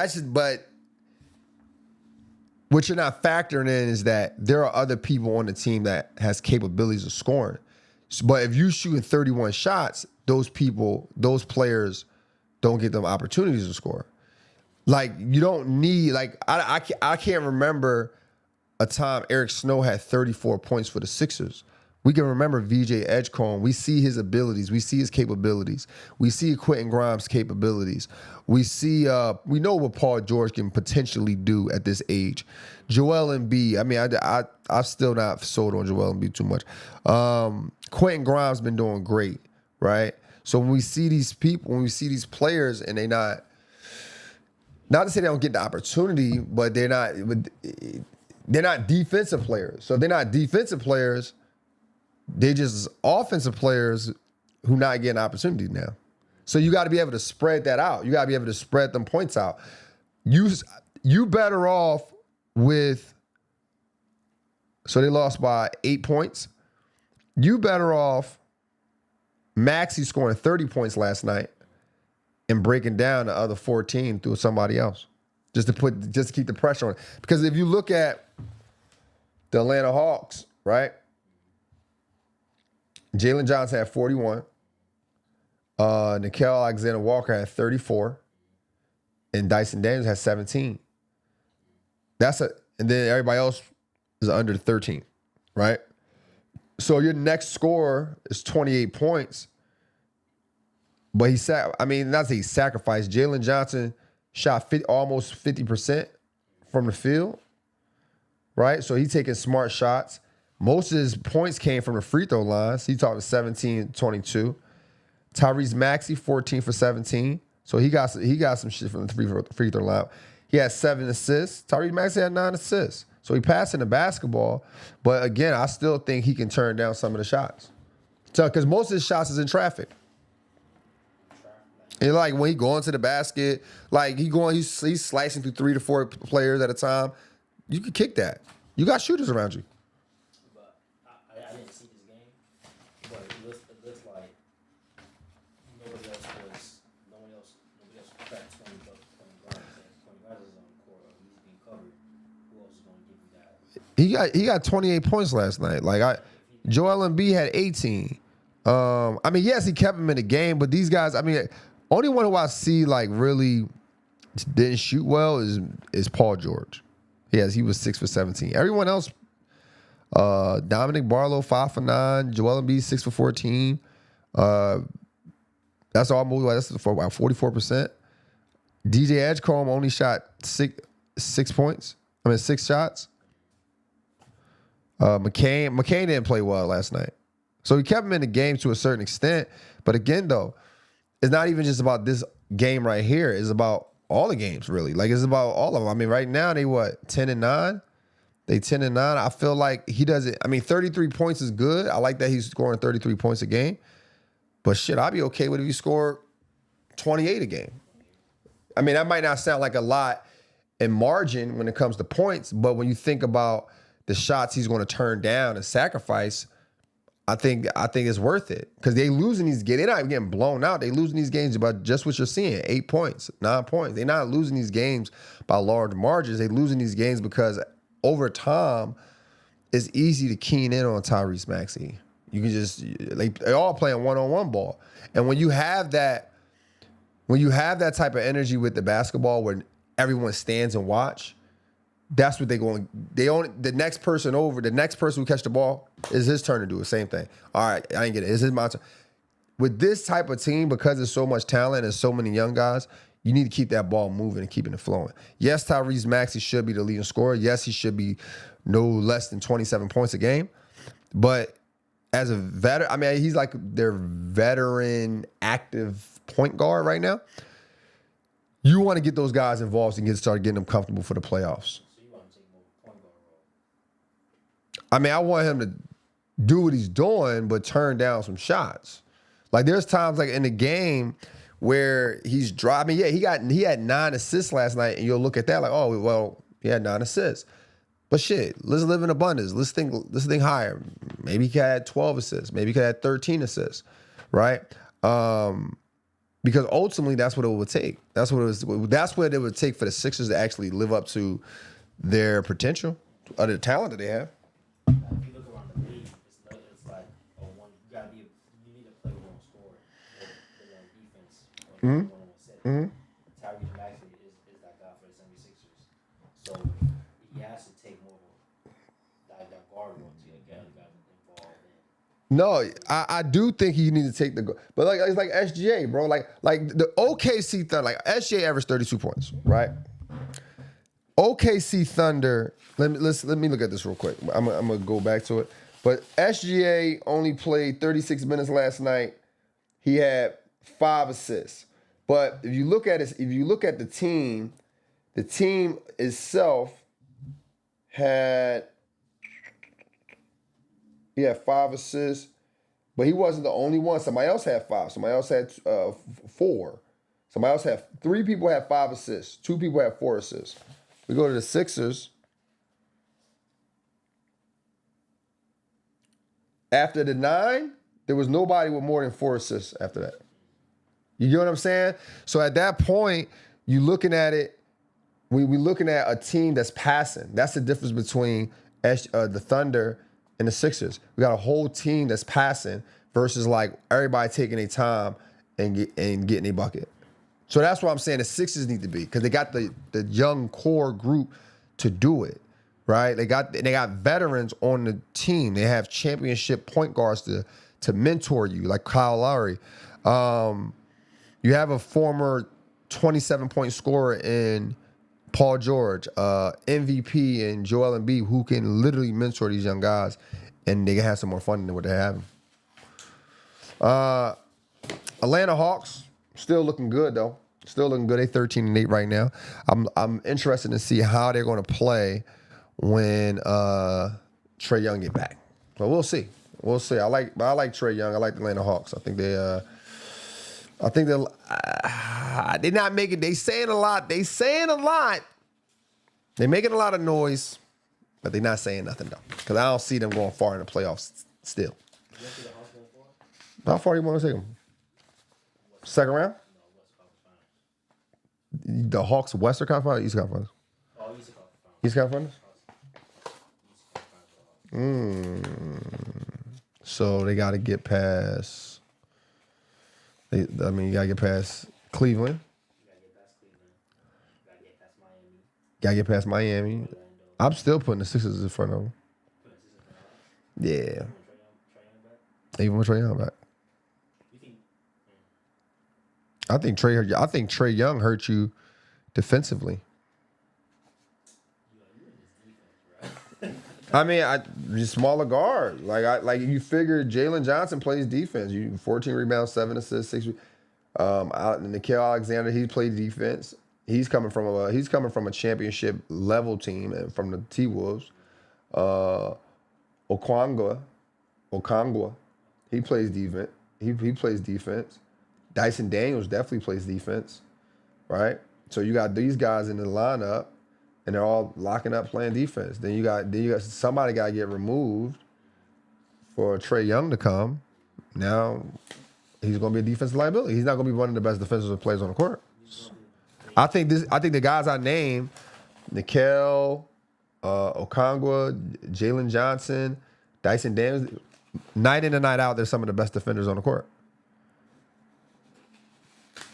what you're not factoring in is that there are other people on the team that has capabilities of scoring. But if you shooting 31 shots, those players don't get them opportunities to score. Like you don't need like I can't remember a time Eric Snow had 34 points for the Sixers. We can remember VJ Edgecombe. We see his abilities. We see his capabilities. We see Quentin Grimes' capabilities. We we know what Paul George can potentially do at this age. Joel Embiid. I mean, I'm still not sold on Joel Embiid too much. Quentin Grimes been doing great, right? So when we see these people, when we see these players, and they not to say they don't get the opportunity, but they're not defensive players. So if they're not defensive players, they just offensive players who not getting opportunity now. So you got to be able to spread that out. You got to be able to spread them points out. You better off with, so they lost by 8 points. You better off Maxey scoring 30 points last night and breaking down the other 14 through somebody else. Just to keep the pressure on it. Because if you look at the Atlanta Hawks, right? Jalen Johnson had 41. Nickeil Alexander-Walker had 34. And Dyson Daniels had 17. And then everybody else is under 13, right? So your next scorer is 28 points. But not to say he sacrificed. Jalen Johnson shot almost 50% from the field, right? So he's taking smart shots. Most of his points came from the free throw lines. He talked 17-22. Tyrese Maxey, 14 for 17. So he got some shit from the free throw line. He had 7 assists. Tyrese Maxey had 9 assists. So he passing the basketball. But again, I still think he can turn down some of the shots. So because most of his shots is in traffic. And like when he going to the basket, like he's slicing through 3 to 4 players at a time. You can kick that. You got shooters around you. But I didn't see this game, but it looks like nobody else cracked 20 guards. 20 guards is on the court. He's being covered. Who else is going to give you that? He got 28 points last night. Joel Embiid had 18. Yes, he kept him in the game, but these guys, only one who I see like really didn't shoot well is Paul George. He was 6 for 17. Everyone else, Dominic Barlow 5 for 9, Joel Embiid 6 for 14. That's almost that's for about 44%. DJ Edgecombe only shot 6 points. 6 shots. McCain didn't play well last night, so he kept him in the game to a certain extent. But again, though, it's not even just about this game right here. It's about all the games, really. Like, it's about all of them. Right now, they 10-9? They 10-9. I feel like he doesn't. 33 points is good. I like that he's scoring 33 points a game. But shit, I'd be okay with if he scored 28 a game. That might not sound like a lot in margin when it comes to points, but when you think about the shots he's going to turn down and sacrifice, I think it's worth it, because they losing these games. They're not getting blown out. They losing these games about just what you're seeing: 8 points, 9 points. They're not losing these games by large margins. They losing these games because over time, it's easy to keen in on Tyrese Maxey. You can just they're all playing one-on-one ball, and when you have that type of energy with the basketball, where everyone stands and watch, that's what the next person who catch the ball is his turn to do the same thing. All right, I didn't get it. It's my turn. With this type of team, because there's so much talent and so many young guys, you need to keep that ball moving and keeping it flowing. Yes, Tyrese Maxey should be the leading scorer. Yes, he should be no less than 27 points a game. But as a veteran, I mean, he's like their veteran active point guard right now. You want to get those guys involved and start getting them comfortable for the playoffs. So you want to take more point guard role? I mean, I want him to do what he's doing, but turn down some shots. Like there's times like in the game where he's driving. Yeah, he had 9 assists last night, and you'll look at that like, oh well, he had 9 assists. But shit, let's live in abundance. Let's think higher. Maybe he had 12 assists. Maybe he had 13 assists, right? Because ultimately, that's what it would take. That's what it would take for the Sixers to actually live up to their potential, or the talent that they have. If you look around the league, it's like you need to play with one scorer, with one defense, or one set. Tyrese Maxey is that guy for the 76ers. So he has to take more of that guard role to get guys involved in. No, I do think he needs to take the, but like it's like SGA, bro. Like the OKC Thunder, like SGA averaged 32 points, right? OKC Thunder. Let me look at this real quick. I'm gonna go back to it. But SGA only played 36 minutes last night. He had 5 assists. But if you look at the team itself had 5 assists, but he wasn't the only one. Somebody else had 5. Somebody else had 4. Somebody else had 3 people had 5 assists. 2 people had 4 assists. We go to the Sixers. After the 9, there was nobody with more than 4 assists after that. You get what I'm saying? So at that point, you looking at it, we looking at a team that's passing. That's the difference between the Thunder and the Sixers. We got a whole team that's passing versus like everybody taking their time and getting a bucket. So that's what I'm saying the Sixers need to be, because they got the young core group to do it, right? They got veterans on the team. They have championship point guards to mentor you, like Kyle Lowry. You have a former 27-point scorer in Paul George, MVP and Joel Embiid, who can literally mentor these young guys, and they can have some more fun than what they're having. Atlanta Hawks still looking good though. Still looking good. They 13-8 right now. I'm interested to see how they're going to play when Trae Young get back. But we'll see. We'll see. I like Trae Young. I like the Atlanta Hawks. I think they're not making. They saying a lot. They're making a lot of noise, but they're not saying nothing though. Because I don't see them going far in the playoffs still. How far do you want to take them? Second round? The Hawks Western Conference or Eastern Conference? Oh, Eastern Conference. Eastern Conference? So they got to get past. You got to get past Cleveland. Got to get past Miami. I'm still putting the Sixers in front of them. Yeah. Even with Trae Young back. I think Trae Young hurt you defensively. I mean, just smaller guard. Like you figure Jalen Johnson plays defense. 14 rebounds, 7 assists, 6. Nickeil Alexander, he played defense. He's coming from a championship level team and from the T-Wolves. Okongwa, he plays defense. He plays defense. Dyson Daniels definitely plays defense, right? So you got these guys in the lineup, and they're all locking up playing defense. Then you got somebody got to get removed for Trae Young to come. Now he's going to be a defensive liability. He's not going to be one of the best defensive players on the court. I think the guys I named, Nickeil, Okongwa, Jalen Johnson, Dyson Daniels, night in and night out, they're some of the best defenders on the court.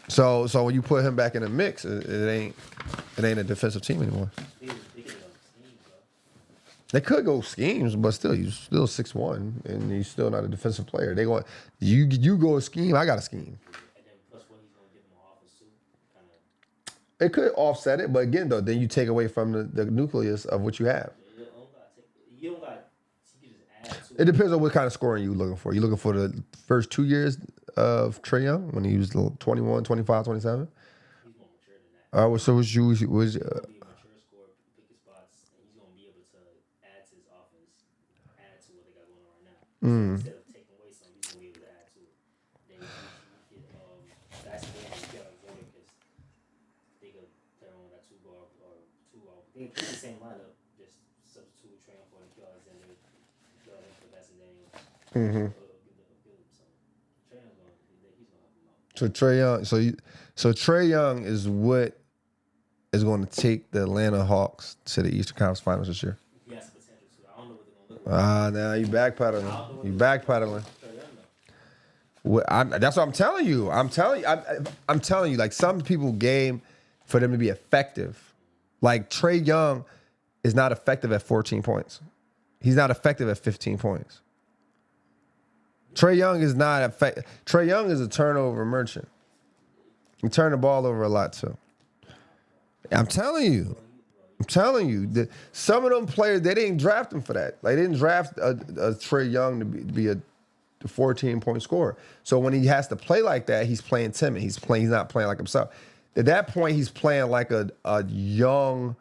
So when you put him back in the mix, it ain't a defensive team anymore. They could go schemes, but still, you're still 6'1", and he's still not a defensive player. They going, you go a scheme, I got a scheme. And then plus what he's gonna give him off his suit, kind of. It could offset it, but again, though, then you take away from the nucleus of what you have. You don't got. You can just add to It depends on what kind of scoring you're looking for. You looking for the first 2 years of Trae Young when he was 21, 25, 27? He's more mature than that. So was you? He's gonna be a mature scorer, pick his spots, and he's gonna be able to add to his offense, add to what they got going on right now. So instead of taking away something, he's gonna be able to add to it. Then that's the game you got like Jordan because they could play on that two guard or two. They keep the same lineup, just substitute Trae for Nikhil Alexander, Nikhil Alexander for That's Daniels. So Trae Young, so Trae Young is what is going to take the Atlanta Hawks to the Eastern Conference Finals this year. He has potential too. I don't know what they're gonna look like. Now you backpedaling. You backpedaling. That's what I'm telling you. I'm telling you. Like some people game for them to be effective. Like Trae Young is not effective at 14 points. He's not effective at 15 points. Trae Young is not effective. Trae Young is a turnover merchant. He turned the ball over a lot too. I'm telling you. That some of them players, they didn't draft him for that. Like they didn't draft a Trae Young to be a 14-point scorer. So when he has to play like that, he's playing timid. He's not playing like himself. At that point, he's playing like a young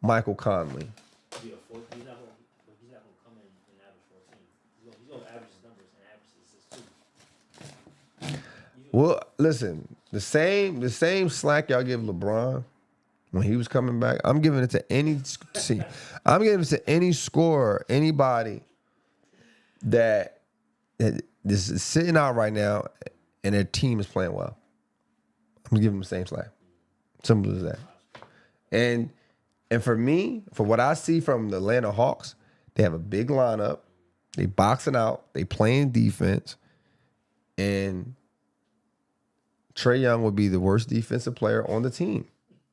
Michael Conley. He's not going to come in and average 14. He's going to average his numbers and average his assists too. Well, listen, the same slack y'all give LeBron when he was coming back, I'm giving it to any scorer, anybody that this is sitting out right now and their team is playing well. I'm gonna give them the same slack. Simple as that. And for me, for what I see from the Atlanta Hawks, they have a big lineup. They boxing out. They playing defense. And Trae Young would be the worst defensive player on the team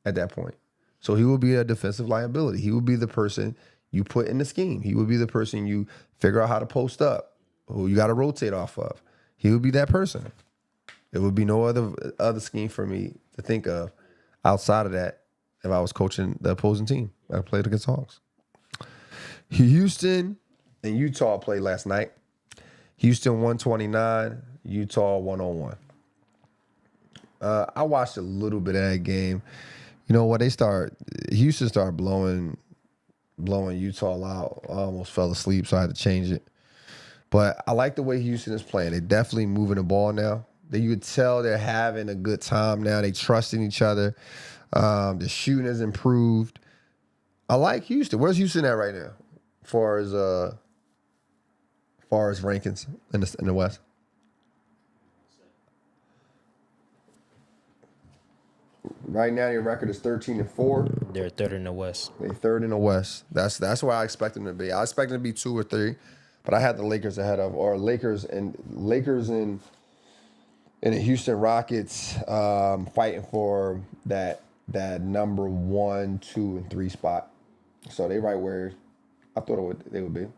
at that point. So he will be a defensive liability. He will be the person you put in the scheme. He will be the person you figure out how to post up, who you got to rotate off of. He would be that person. There would be no other scheme for me to think of outside of that if I was coaching the opposing team that I played against Hawks. Houston and Utah played last night. Houston 129, Utah 101. I watched a little bit of that game. You know what? Houston started blowing Utah out. I almost fell asleep, so I had to change it. But I like the way Houston is playing. They're definitely moving the ball now. You could tell they're having a good time now. They trusting each other. The shooting has improved. I like Houston. Where's Houston at right now, as far as rankings in the West? Right now, your record is 13-4. They're third in the West. They're third in the West. That's where I expect them to be. I expect them to be 2 or 3, but I had the Lakers ahead of, or Lakers and the Houston Rockets fighting for that number 1, 2, and 3 spot. So they right where I thought they would be.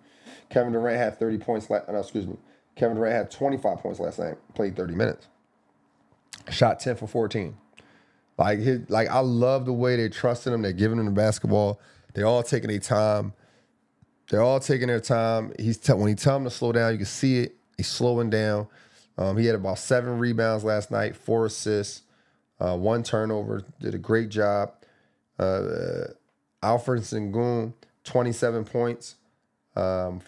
Kevin Durant had 30 points. Kevin Durant had 25 points last night. Played 30 minutes. Shot 10 for 14. I love the way they're trusting him. They're giving him the basketball. They're all taking their time. When he tell him to slow down, you can see it. He's slowing down. He had about 7 rebounds last night, 4 assists, 1 turnover. Did a great job. Alfred Sengun, 27 points, 4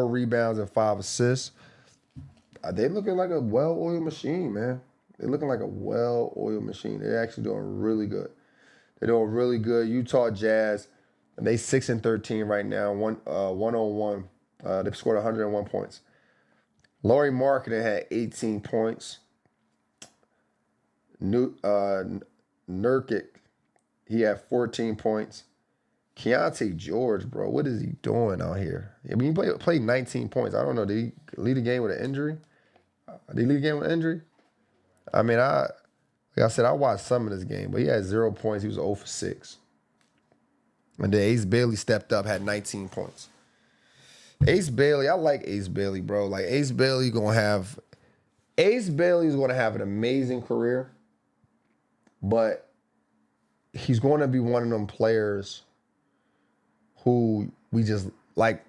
rebounds and 5 assists. They looking like a well-oiled machine, man. They're looking like a well-oiled machine. They're actually doing really good. They're doing really good. Utah Jazz, they 6-13 right now, 101. They've scored 101 points. Lauri Markkanen had 18 points. Nurkic, he had 14 points. Keontae George, bro, what is he doing out here? I mean, he played 19 points. I don't know. Did he lead the game with an injury? I mean, like I said, I watched some of this game, but he had 0 points. He was 0 for 6. And then Ace Bailey stepped up, had 19 points. Ace Bailey, I like Ace Bailey, bro. Like Ace Bailey is gonna have an amazing career, but he's going to be one of them players who we just like.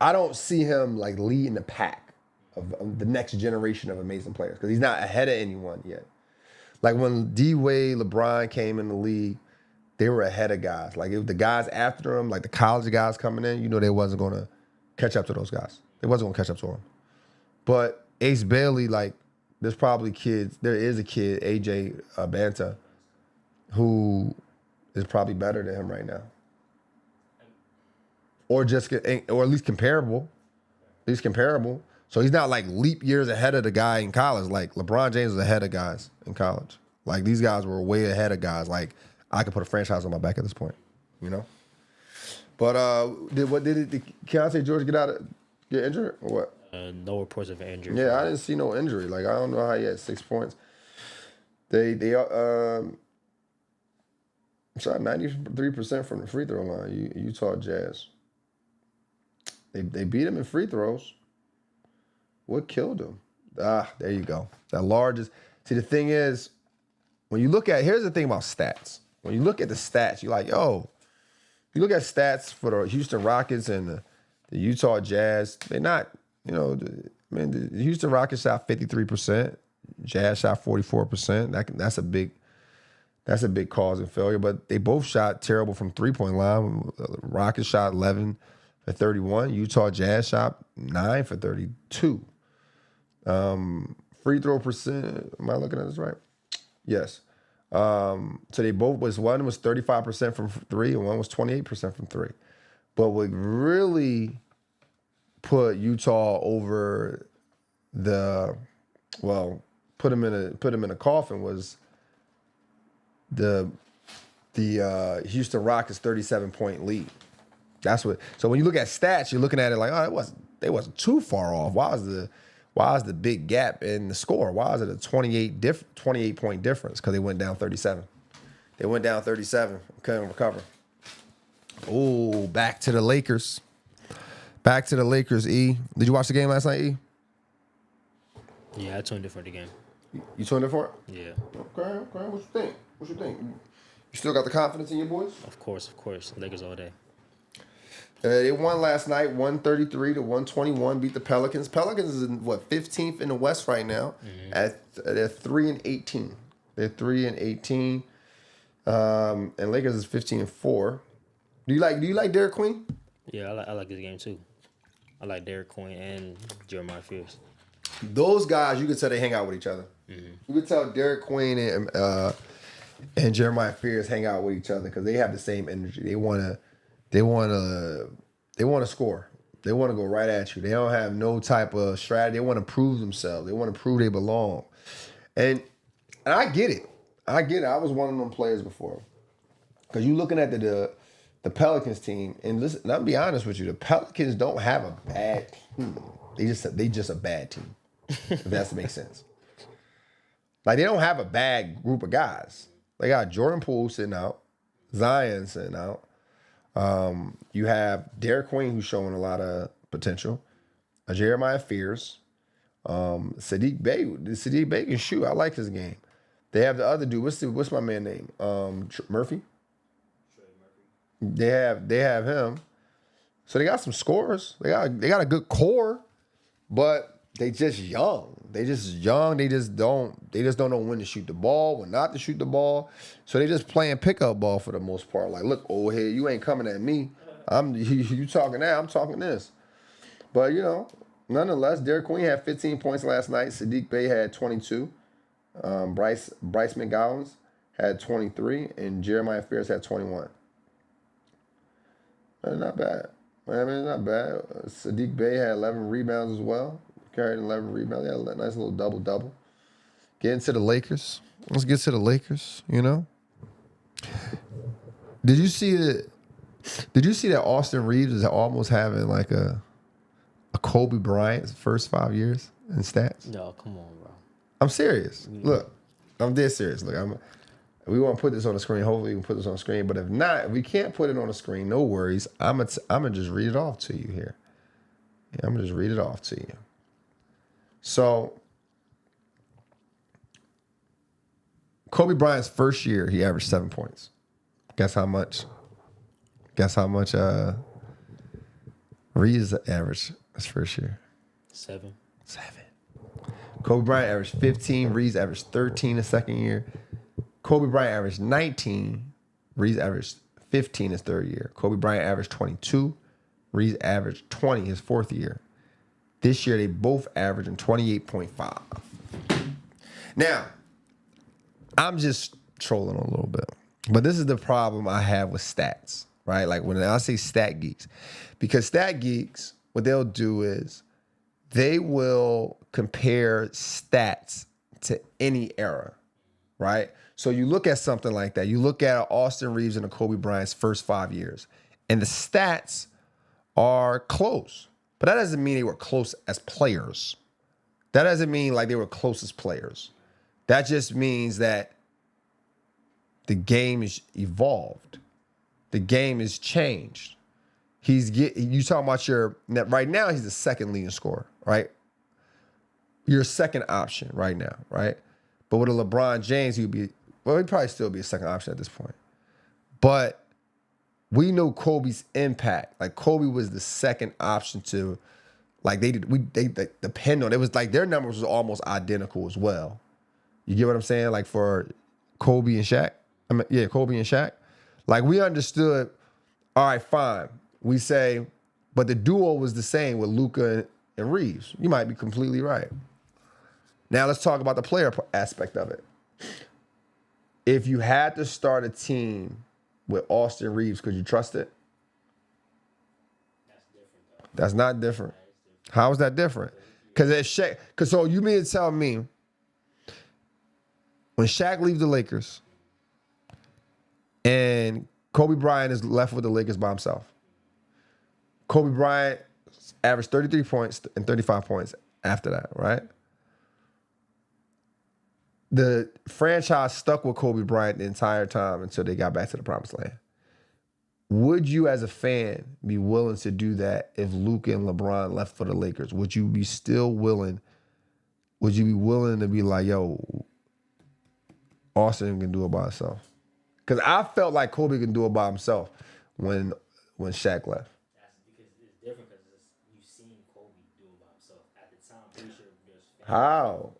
I don't see him like leading the pack of the next generation of amazing players because he's not ahead of anyone yet. Like when D Wade, LeBron came in the league, they were ahead of guys. Like if the guys after them, like the college guys coming in, you know they wasn't gonna catch up to those guys. They wasn't gonna catch up to them. But Ace Bailey, like there's probably kids. There is a kid, AJ Banta, who is probably better than him right now, or at least comparable. At least comparable. So he's not like leap years ahead of the guy in college. Like LeBron James was ahead of guys in college. Like these guys were way ahead of guys. Like I could put a franchise on my back at this point, you know. But did Keontae George get injured or what? No reports of injury. Yeah, I didn't see no injury. Like I don't know how he had 6 points. They shot 93% from the free throw line. Utah Jazz. They beat him in free throws. What killed him? There you go. That largest. See, the thing is, when you look at, here's the thing about stats. When you look at the stats, you're like, yo, you look at stats for the Houston Rockets and the Utah Jazz, they're not, you know, the Houston Rockets shot 53%, Jazz shot 44%. That's a big cause and failure, but they both shot terrible from three-point line. Rockets shot 11 for 31. Utah Jazz shot 9 for 32. Free throw percent, am I looking at this right? Yes. So they both one was 35% from three and one was 28% from three. But what really put Utah over put him in a coffin was the Houston Rockets 37-point lead. That's what. So when you look at stats, you're looking at it like, oh, they wasn't too far off. Why is the big gap in the score? Why is it a 28-point difference? Because they went down 37. They went down 37. Couldn't recover. Oh, back to the Lakers. Back to the Lakers, E. Did you watch the game last night, E? Yeah, I tuned in for the game. You tuned in for it? Yeah. Okay. What you think? You still got the confidence in your boys? Of course. Lakers all day. They won last night, 133 to 121, beat the Pelicans. Pelicans is in, 15th in the West right now. Mm-hmm. They're 3-18. They're 3-18. And Lakers is 15-4. Do you like Derek Queen? Yeah, I like this game too. I like Derek Queen and Jeremiah Fears. Those guys, you could tell they hang out with each other. Mm-hmm. You could tell Derek Queen and Jeremiah Fears hang out with each other because they have the same energy. They want to score. They want to go right at you. They don't have no type of strategy. They want to prove themselves. They want to prove they belong. And I get it. I was one of them players before. Because you looking at the Pelicans team, and listen, I'll be honest with you, the Pelicans don't have a bad team. They just a bad team. If that makes sense. Like they don't have a bad group of guys. They got Jordan Poole sitting out, Zion sitting out. You have Derek Queen, who's showing a lot of potential. Jeremiah Fears. Sadiq Bey can shoot. I like his game. They have the other dude. What's my man name? Murphy? They have him. So they got some scorers. They got a good core, but they just young. They just don't know when to shoot the ball, when not to shoot the ball. So they just playing pickup ball for the most part. Like, look, old head, you ain't coming at me. You talking that, I'm talking this. But, you know, nonetheless, Derek Queen had 15 points last night. Sadiq Bey had 22. Bryce McGowan had 23. And Jeremiah Fears had 21. Not bad. I mean, not bad. Sadiq Bey had 11 rebounds as well. Carried 11 rebounds. He had a nice little double-double. Getting to the Lakers. Let's get to the Lakers, you know? Did you see that Austin Reaves is almost having like a Kobe Bryant's first 5 years in stats? No, come on, bro. I'm serious. Look, I'm dead serious. Look, we want to put this on the screen. Hopefully we can put this on the screen. But if not, if we can't put it on the screen, no worries. I'm gonna just read it off to you here. Yeah, I'm gonna just read it off to you. So, Kobe Bryant's first year, he averaged 7 points. Guess how much Reaves average his first year. 7. Kobe Bryant averaged 15. Reaves averaged 13 his second year. Kobe Bryant averaged 19. Reaves averaged 15 his third year. Kobe Bryant averaged 22. Reaves averaged 20 his fourth year. This year, they both averaging 28.5. Now, I'm just trolling a little bit. But this is the problem I have with stats, right? Like when I say stat geeks. Because stat geeks, what they'll do is they will compare stats to any era, right? So you look at something like that. You look at Austin Reaves and Kobe Bryant's first 5 years, and the stats are close. But that doesn't mean they were close as players. That doesn't mean like they were close as players. That just means that the game is evolved. The game is changed. You talking about right now he's the second leading scorer, right? Your second option right now, right? But with a LeBron James, he'd probably still be a second option at this point. But we know Kobe's impact. Like Kobe was the second option to, like they depend on. It was like their numbers was almost identical as well. You get what I'm saying? Like for Kobe and Shaq. Kobe and Shaq. Like we understood. All right, fine. We say, but the duo was the same with Luka and Reaves. You might be completely right. Now let's talk about the player aspect of it. If you had to start a team with Austin Reaves, could you trust it? That's different, though. That's not different. How is that different? Because Shaq. So you mean to tell me when Shaq leaves the Lakers and Kobe Bryant is left with the Lakers by himself, Kobe Bryant averaged 33 points and 35 points after that, right? The franchise stuck with Kobe Bryant the entire time until they got back to the promised land. Would you, as a fan, be willing to do that if Luka and LeBron left for the Lakers? Would you be still willing? Would you be willing to be like, yo, Austin can do it by himself? Because I felt like Kobe can do it by himself when Shaq left. That's because it's different because you've seen Kobe do it by himself. At the time, pretty sure there's fans. How?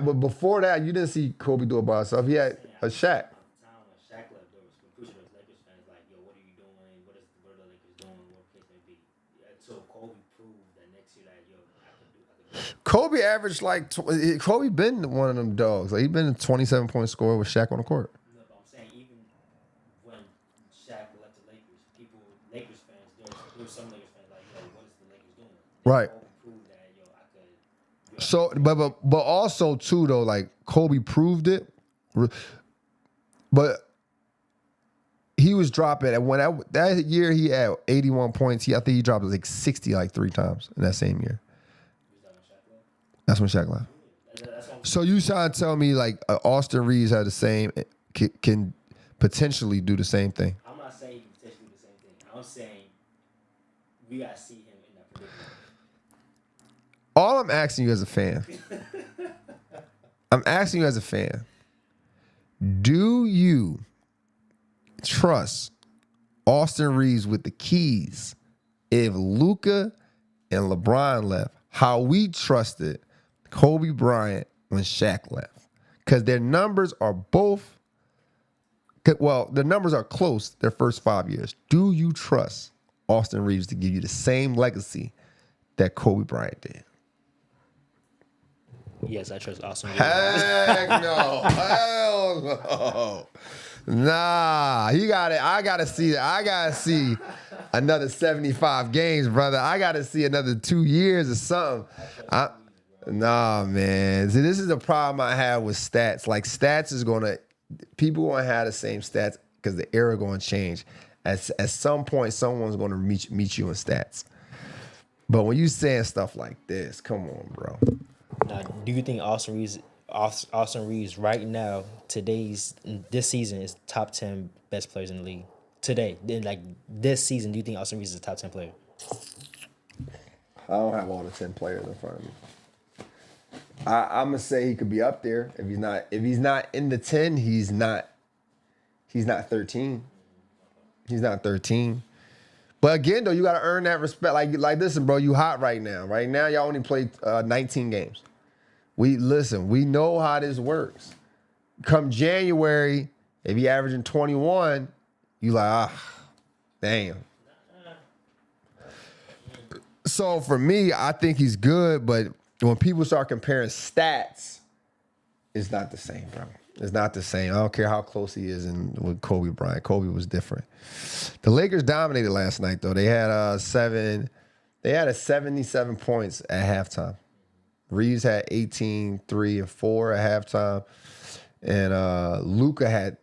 But before that, you didn't see Kobe do it by himself. He had a Shaq. At the time when Shaq left, there was pretty sure there was Lakers fans like, yo, what are you doing? What are the Lakers doing? What case may be. Until Kobe proved that next year that, yo, I could do it. Kobe averaged like Kobe been one of them dogs. Like he been a 27-point scorer with Shaq on the court. No, but I'm saying even when Shaq left the Lakers, Lakers fans, there were some Lakers fans like, yo, what is the Lakers doing? Right. Kobe proved that, yo, I could. So, but also too though, like Kobe proved it, but he was dropping. And when that year he had 81 points, I think he dropped like 60 like 3 times in that same year. That's when Shaq left. So you trying to tell me like Austin Reaves had the same, can potentially do the same thing? I'm not saying he can potentially do the same thing. I'm saying we gotta see him in that predicament. All I'm asking you as a fan, do you trust Austin Reaves with the keys if Luka and LeBron left? How we trusted Kobe Bryant when Shaq left. Because their numbers are both, the numbers are close their first 5 years. Do you trust Austin Reaves to give you the same legacy that Kobe Bryant did? Yes, I trust Austin. Heck no. Hell no. Nah, you got it. I gotta see another 75 games, brother. I gotta see another 2 years or something. Nah, man. See, this is the problem I have with stats. Like stats is people gonna have the same stats because the era gonna change. At some point, someone's gonna meet you in stats. But when you saying stuff like this, come on, bro. Now, do you think Austin Reaves right now, this season is top 10 best players in the league? Today, then like this season, do you think Austin Reaves is a top 10 player? I don't have all the 10 players in front of me. I'm gonna say he could be up there. If he's not in the 10, he's not 13. He's not 13. But again, though, you got to earn that respect. Like, listen, bro, you hot right now. Right now, y'all only played 19 games. We know how this works. Come January, if you averaging 21, you like, damn. So for me, I think he's good, but when people start comparing stats, it's not the same, bro. It's not the same. I don't care how close he is with Kobe Bryant. Kobe was different. The Lakers dominated last night, though. They had 77 points at halftime. Reaves had 18, 3, and 4 at halftime. And Luka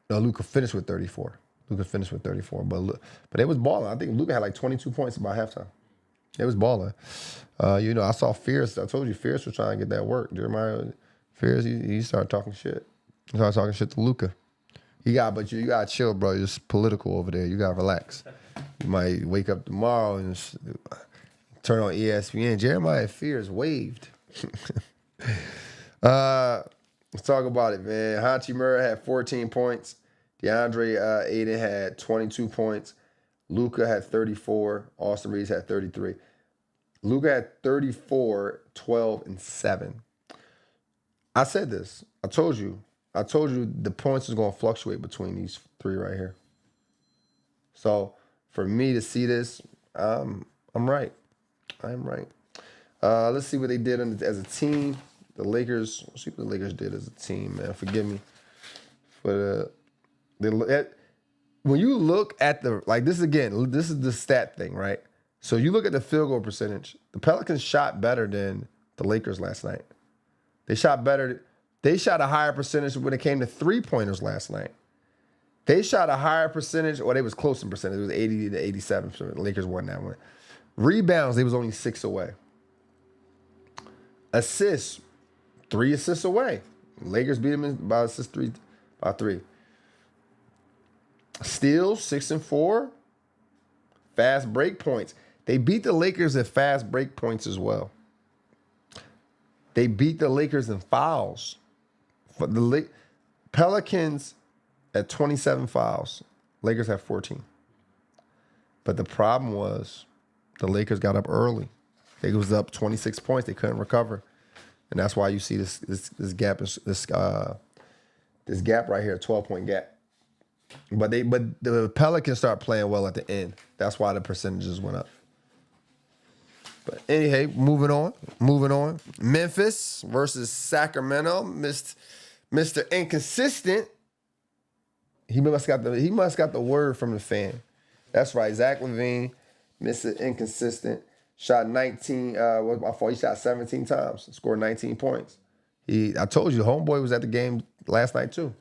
Luka finished with 34. Luka finished with 34. But it was balling. I think Luka had like 22 points by halftime. It was balling. I saw Fierce. I told you Fierce was trying to get that work. Jeremiah Fierce, he started talking shit. He started talking shit to Luka. You got to chill, bro. It's political over there. You got to relax. You might wake up tomorrow and turn on ESPN. Jeremiah Fierce waved. Let's talk about it, man. Hanchi Murray had 14 points. DeAndre Ayton had 22 points. Luka had 34. Austin Reaves had 33. Luka had 34, 12, and 7. I said this. I told you the points is going to fluctuate between these three right here. So for me to see this, I'm right. I'm right. Let's see what they did as a team. The Lakers. Let's see what the Lakers did as a team, man. Forgive me for when you look at this is the stat thing, right? So you look at the field goal percentage. The Pelicans shot better than the Lakers last night. They shot better. They shot a higher percentage when it came to three-pointers last night. They shot a higher percentage, or they was close in percentage. It was 80 to 87. So the Lakers won that one. Rebounds, they was only 6 away. Assists, 3 assists away. Lakers beat them by assists by 3. Steals, 6 and 4. Fast break points. They beat the Lakers at fast break points as well. They beat the Lakers in fouls. For the Pelicans at 27 fouls. Lakers have 14. But the problem was the Lakers got up early. They was up 26 points. They couldn't recover. And that's why you see this gap, this gap right here, 12-point gap. But the Pelicans start playing well at the end. That's why the percentages went up. But anyway, moving on. Memphis versus Sacramento. Mr. Inconsistent. He must got the word from the fan. That's right. Zach LaVine, Mr. Inconsistent, shot 19. He shot 17 times, scored 19 points. I told you, homeboy was at the game last night too.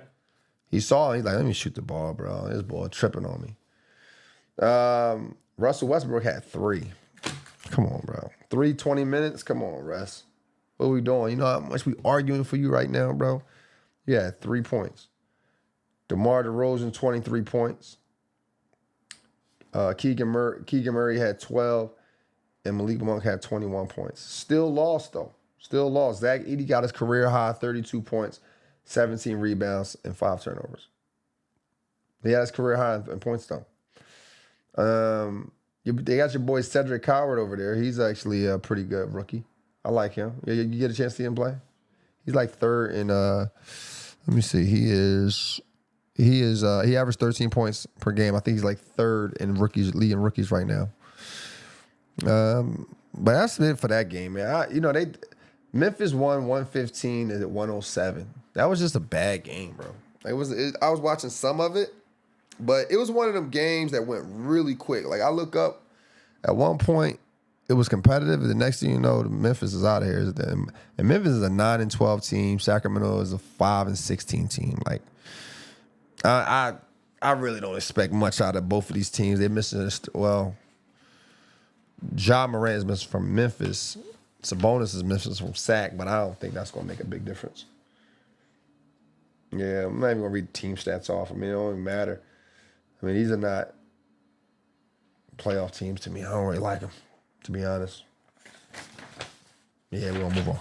He saw it. He's like, let me shoot the ball, bro. This ball tripping on me. Russell Westbrook had 3. Come on, bro. 20 minutes? Come on, Russ. What are we doing? You know how much we arguing for you right now, bro? Yeah, 3 points. DeMar DeRozan, 23 points. Keegan Murray had 12. And Malik Monk had 21 points. Still lost, though. Still lost. Zach Edey got his career high, 32 points, 17 rebounds, and 5 turnovers. He had his career high in points, though. They got your boy Cedric Howard over there. He's actually a pretty good rookie. I like him. You get a chance to see him play? He's like third in, let me see. He averaged 13 points per game. I think he's like third in leading rookies right now. But that's it for that game, man. Memphis won 115 at 107. That was just a bad game, bro. I was watching some of it, but it was one of them games that went really quick. Like I look up, at one point it was competitive. The next thing you know, Memphis is out of here. And Memphis is a 9-12 team. Sacramento is a 5-16 team. Like I really don't expect much out of both of these teams. They're missing Ja Morant is missing from Memphis. Sabonis is missing from Sac, but I don't think that's going to make a big difference. Yeah, I'm not even going to read team stats off. I mean, it don't even matter. I mean, these are not playoff teams to me. I don't really like them, to be honest. Yeah, we're going to move on.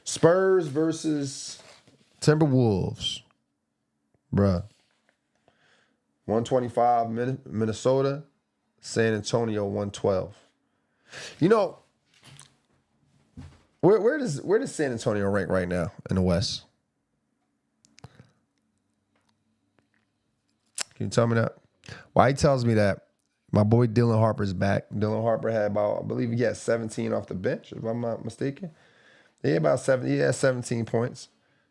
Spurs versus Timberwolves. Bruh. 125 Minnesota, San Antonio 112. You know, where does San Antonio rank right now in the West? Can you tell me that? Why he tells me that my boy Dylan Harper's back. Dylan Harper had about, I believe he had 17 off the bench, if I'm not mistaken. He had 17 points.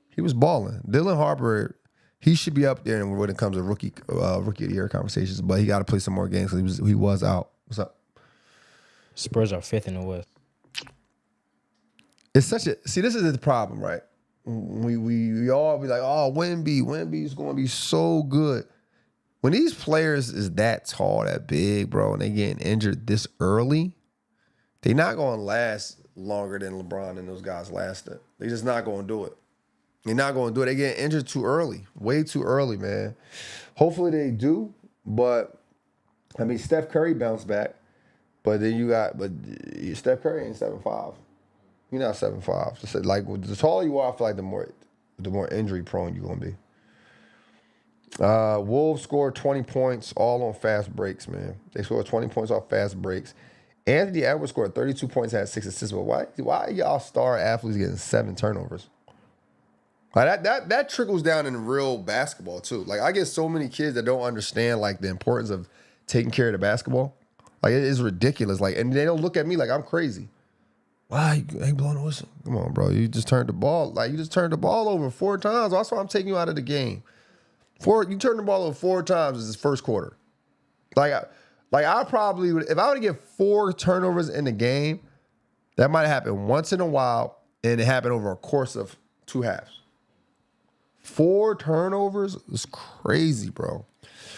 He was balling. Dylan Harper, he should be up there when it comes to rookie of the year conversations, but he got to play some more games because he was out. What's up? Spurs are 5th in the West. It's such a see. This is the problem, right? We all be like, oh, Wemby is going to be so good. When these players is that tall, that big, bro, and they getting injured this early, they not going to last longer than LeBron and those guys lasted. They just not going to do it. They're not going to do it. They get injured too early, way too early, man. Hopefully they do, but I mean, Steph Curry bounced back, but then Steph Curry ain't 7'5". You're not 7'5". Just like the taller you are, I feel like the more injury prone you're gonna be. Wolves scored 20 points all on fast breaks, man. They scored 20 points off fast breaks. Anthony Edwards scored 32 points, had 6 assists. But why y'all star athletes getting 7 turnovers? Like that trickles down in real basketball too. Like I get so many kids that don't understand like the importance of taking care of the basketball. Like it is ridiculous. Like, and they don't look at me like I'm crazy. Why ain't blowing the whistle? Come on, bro. You just turned the ball. Like you just turned the ball over 4 times. That's why I'm taking you out of the game. You turned the ball over 4 times in this first quarter. I probably would, if I were to get 4 turnovers in the game, that might happen once in a while, and it happened over a course of 2 halves. 4 turnovers is crazy, bro.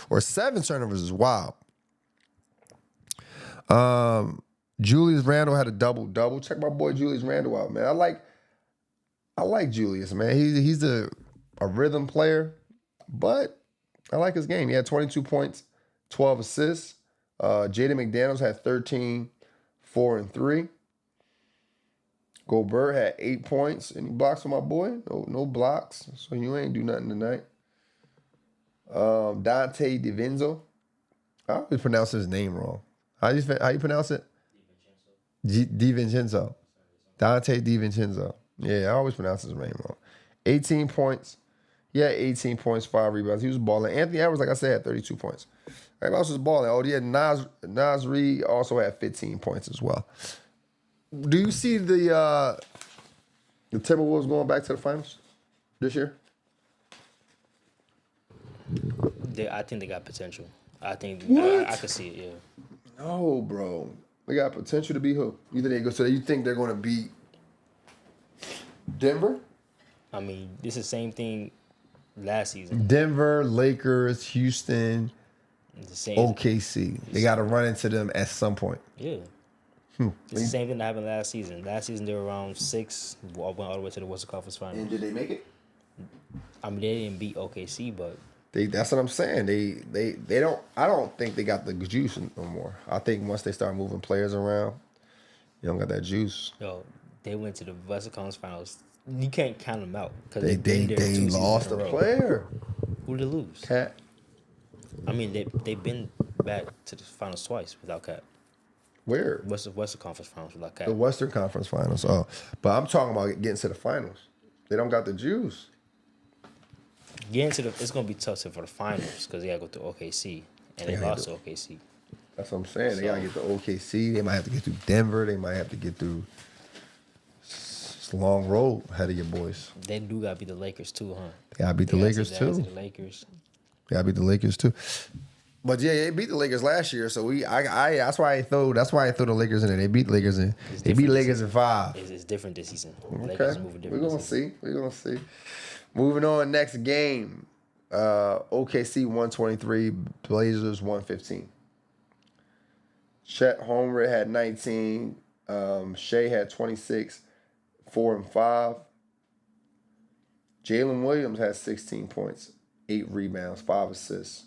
Or 7 turnovers is wild. Julius Randle had a double-double. Check my boy Julius Randle out, man. I like Julius, man. He's a rhythm player, but I like his game. He had 22 points, 12 assists. Jaden McDaniels had 13, 4, and 3. Gobert had 8 points. Any blocks for my boy? No blocks. So you ain't do nothing tonight. Dante DiVincenzo. I always pronounce his name wrong. How you pronounce it? DiVincenzo. Dante DiVincenzo. Yeah, I always pronounce his name wrong. 18 points. Yeah, 18 points, 5 rebounds. He was balling. Anthony Edwards, like I said, had 32 points. Everybody else was balling. Oh, yeah, Nas Reed also had 15 points as well. Do you see the Timberwolves going back to the finals this year? I think they got potential. I think What? I could see it, yeah. No, bro. They got potential to be who? You think they're going to beat Denver? I mean, this is the same thing last season. Denver, Lakers, Houston, The same, OKC. They got to run into them at some point. yeah. It's the same thing that happened last season. Last season they were around 6, went all the way to the Western Conference Finals. And did they make it? I mean, they didn't beat OKC, but That's what I'm saying. They don't. I don't think they got the juice no more. I think once they start moving players around, you don't got that juice. yo, they went to the Western Conference Finals. You can't count them out because They lost a player. Who did they lose? Cat. I mean, they've been back to the finals twice without Cat. Where? Western Conference Finals without Cat. The Western Conference Finals. Oh, but I'm talking about getting to the finals. They don't got the juice. Getting to it's gonna be tough for the finals because they gotta go to OKC and they lost to OKC. That's what I'm saying. They gotta get to OKC. They might have to get through Denver. They might have to get through. It's a long road ahead of your boys. They do gotta beat the Lakers too, huh? They gotta beat the Lakers too. The Lakers. They gotta beat the Lakers too. But yeah, they beat the Lakers last year, so that's why I throw the Lakers in there. They beat the Lakers in. They beat Lakers in 5. It's different this season. Okay, Lakers moving different. We're gonna see. Moving on, next game. OKC 123, Blazers 115. Chet Holmgren had 19. Shea had 26, 4 and 5. Jalen Williams had 16 points, 8 rebounds, 5 assists.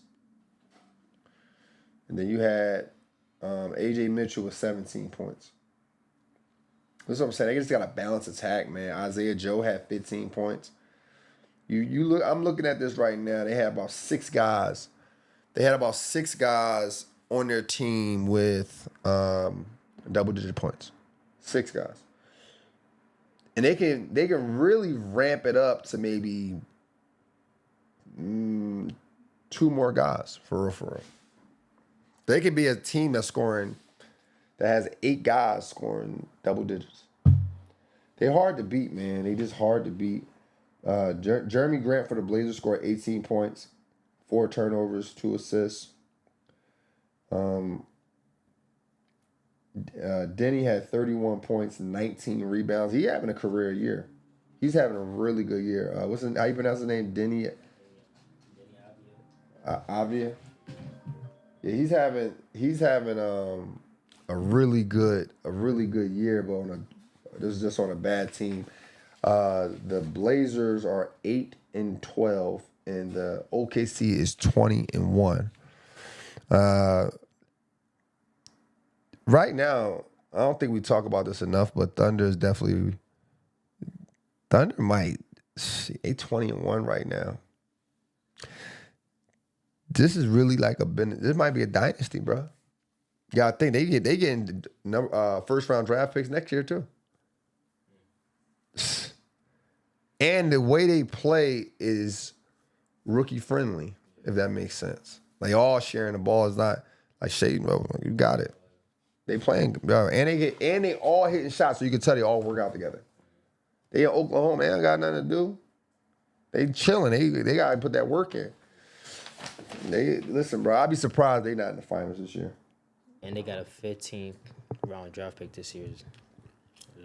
And then you had AJ Mitchell with 17 points. That's what I'm saying. They just got a balanced attack, man. Isaiah Joe had 15 points. You look. I'm looking at this right now. They have about 6 guys They had about 6 guys on their team with double-digit points. 6 guys. And they can really ramp it up to maybe 2 more guys, for real. They could be a team that has 8 guys scoring double digits. They're hard to beat, man. They just hard to beat. Jeremy Grant for the Blazers scored 18 points, 4 turnovers, 2 assists. Denny had 31 points, 19 rebounds. He's having a career year. He's having a really good year. How you pronounce his name? Denny Avia. Yeah, he's having a really good year, but this is just on a bad team. The Blazers are 8-12, and the OKC is 20-1. Right now, I don't think we talk about this enough, but Thunder might 20-1 right now. This is really like this might be a dynasty, bro. Yeah, I think they getting first round draft picks next year too. And the way they play is rookie friendly, if that makes sense. Like all sharing the ball is not like shading, bro. You got it. They playing, bro, and they all hitting shots, so you can tell they all work out together. They in Oklahoma, they ain't got nothing to do. They chilling. They gotta put that work in. Listen, bro. I'd be surprised they not in the finals this year. And they got a 15th round draft pick this year as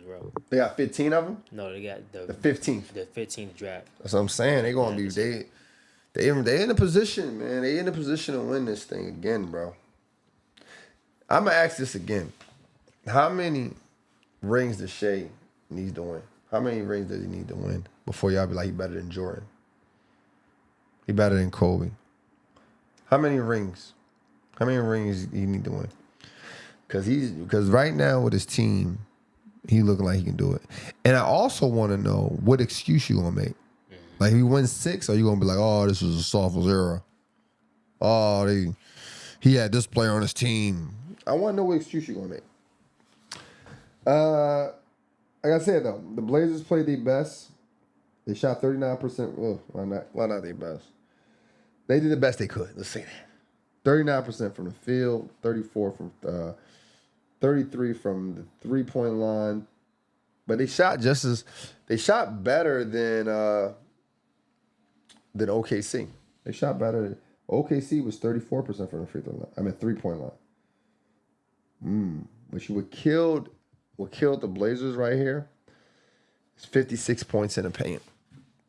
well. They got 15 of them. No, they got the 15th. The 15th draft. That's what I'm saying. They gonna be they in a position, man. They in a position to win this thing again, bro. I'm gonna ask this again. How many rings does Shea need to win? How many rings does he need to win before y'all be like, he better than Jordan? He better than Kobe. How many rings? How many rings he need to win? Because right now with his team, he looking like he can do it. And I also want to know what excuse you gonna make. Like if he wins 6, are you gonna be like, oh, this was a Sophos era? Oh, he had this player on his team. I want to know what excuse you gonna make. Like I said though, the Blazers played their best. They shot 39%. Oh, why not their best? They did the best they could. Let's say that. 39% from the field, 34 from 33 from the 3-point line. But they shot better than OKC. They shot better. OKC was 34% from the free throw line. I mean 3-point line. But what killed the Blazers right here is 56 points in the paint.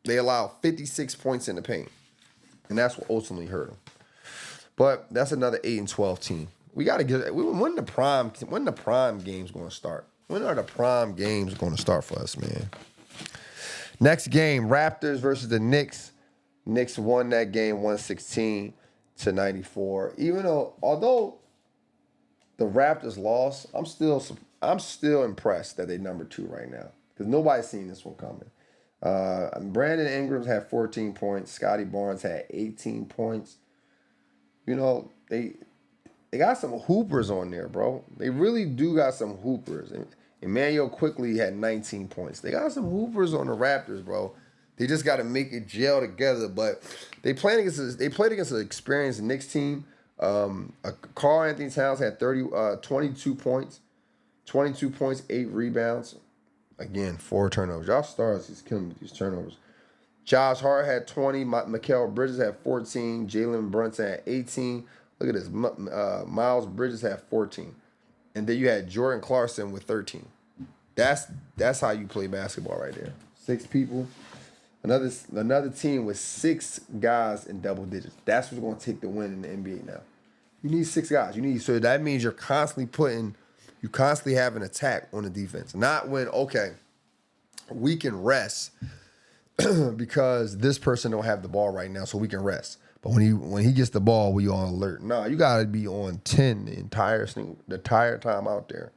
They allowed 56 points in the paint. And that's what ultimately hurt them. But that's another 8-12 team. We gotta when the prime game's gonna start? When are the prime games gonna start for us, man? Next game, Raptors versus the Knicks. Knicks won that game 116-94. Even although the Raptors lost, I'm still impressed that they're number 2 right now. Because nobody's seen this one coming. Brandon Ingram's had 14 points. Scotty Barnes had 18 points. You know, they got some hoopers on there, bro. They really do got some hoopers. Emmanuel Quickly had 19 points. They got some hoopers on the Raptors, bro. They just got to make it gel together. But they played against an experienced Knicks team. Karl Anthony Towns had 22 points. 8 rebounds. Again, 4 turnovers. Y'all stars, he's killing me with these turnovers. Josh Hart had 20. Mikal Bridges had 14. Jalen Brunson had 18. Look at this. Miles Bridges had 14. And then you had Jordan Clarkson with 13. That's how you play basketball right there. 6 people. Another team with 6 guys in double digits. That's what's going to take the win in the NBA now. You need 6 guys. So that means you're constantly have an attack on the defense. Not when, okay, we can rest because this person don't have the ball right now, so we can rest. But when he gets the ball, we on alert. No, you gotta be on 10 the entire time out there.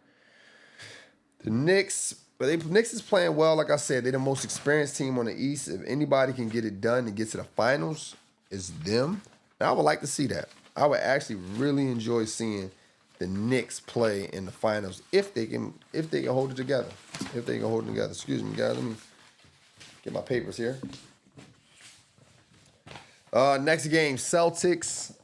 The Knicks is playing well. Like I said, they're the most experienced team on the East. If anybody can get it done and get to the finals, it's them. And I would like to see that. I would actually really enjoy seeing the Knicks play in the finals if they can hold it together. If they can hold it together. Excuse me, guys. Let me get my papers here. Next game, Celtics.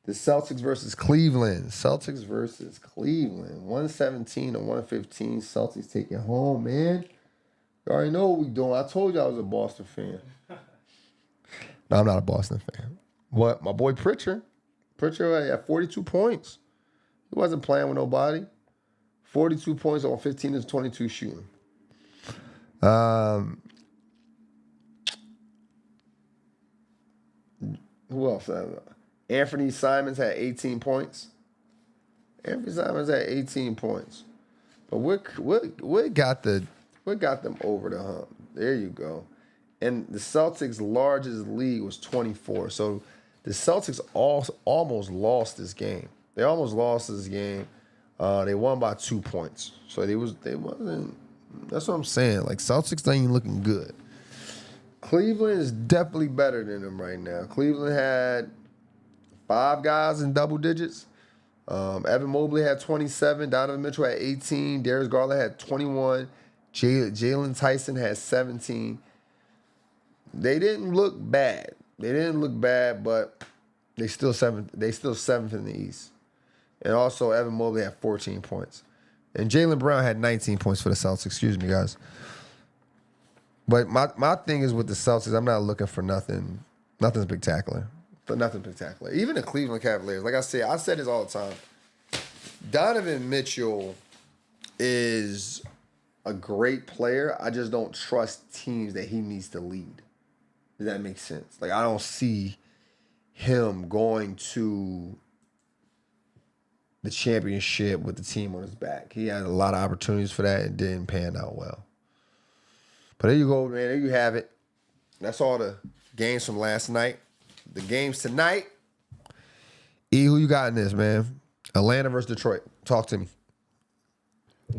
The Celtics versus Cleveland. Celtics versus Cleveland. 117 to 115. Celtics take it home, man. You already know what we doing. I told you I was a Boston fan. No, I'm not a Boston fan. What? My boy Pritchard. Pritchard had 42 points. He wasn't playing with nobody. 42 points on 15 to 22 shooting. Who else? Anthony Simons had 18 points. Anthony Simons had 18 points. But what got them over the hump? There you go. And the Celtics' largest lead was 24. So the Celtics almost lost this game. They almost lost this game. They won by 2 points. So they wasn't. That's what I'm saying. Like, Celtics ain't looking good. Cleveland is definitely better than them right now. Cleveland had 5 guys in double digits. Evan Mobley had 27. Donovan Mitchell had 18. Darius Garland had 21. Jalen Tyson had 17. They didn't look bad. But they still seventh in the East. And also, Evan Mobley had 14 points. And Jaylen Brown had 19 points for the Celtics. Excuse me, guys. But my thing is with the Celtics, I'm not looking for nothing spectacular. But nothing spectacular. Even the Cleveland Cavaliers, like I said this all the time. Donovan Mitchell is a great player. I just don't trust teams that he needs to lead. Does that make sense? Like, I don't see him going to the championship with the team on his back. He had a lot of opportunities for that and didn't pan out well. But there you go, man. There you have it. That's all the games from last night. The games tonight. E, who you got in this, man? Atlanta versus Detroit. Talk to me.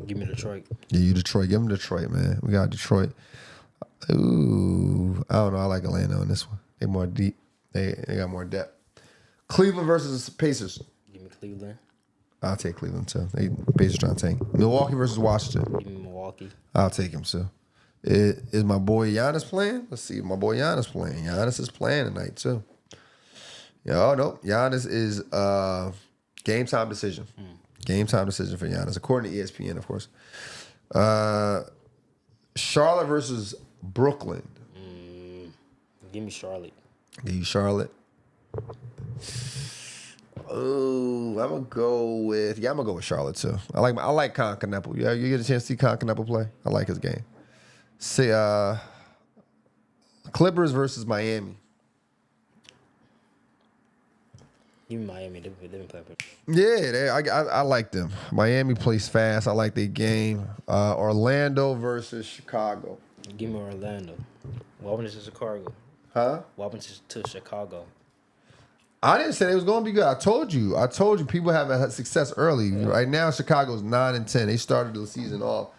Give me Detroit. Yeah, you Detroit. Give them Detroit, man. We got Detroit. Ooh, I don't know. I like Atlanta on this one. They more deep. They got more depth. Cleveland versus Pacers. Give me Cleveland. I'll take Cleveland too. Pacers trying to tank. Milwaukee versus Washington. Give me Milwaukee. I'll take him too. Is my boy Giannis playing? Let's see if my boy Giannis playing. Giannis is playing tonight too. Oh no, Giannis is game time decision. Game time decision for Giannis, according to ESPN, of course. Charlotte versus Brooklyn. Give me Charlotte. Give you Charlotte. Oh, I'm gonna go with Charlotte too. I like Con Kneppel. Yeah, you get a chance to see Con Kneppel play. I like his game. See, Clippers versus Miami. Give me Miami. They've been playing. Yeah, I like them. Miami plays fast. I like their game. Orlando versus Chicago. Give me Orlando. What happened to Chicago? Huh? What happened to Chicago? I didn't say it was going to be good. I told you people haven't had success early. Yeah. Right now, Chicago's 9-10. They started the season off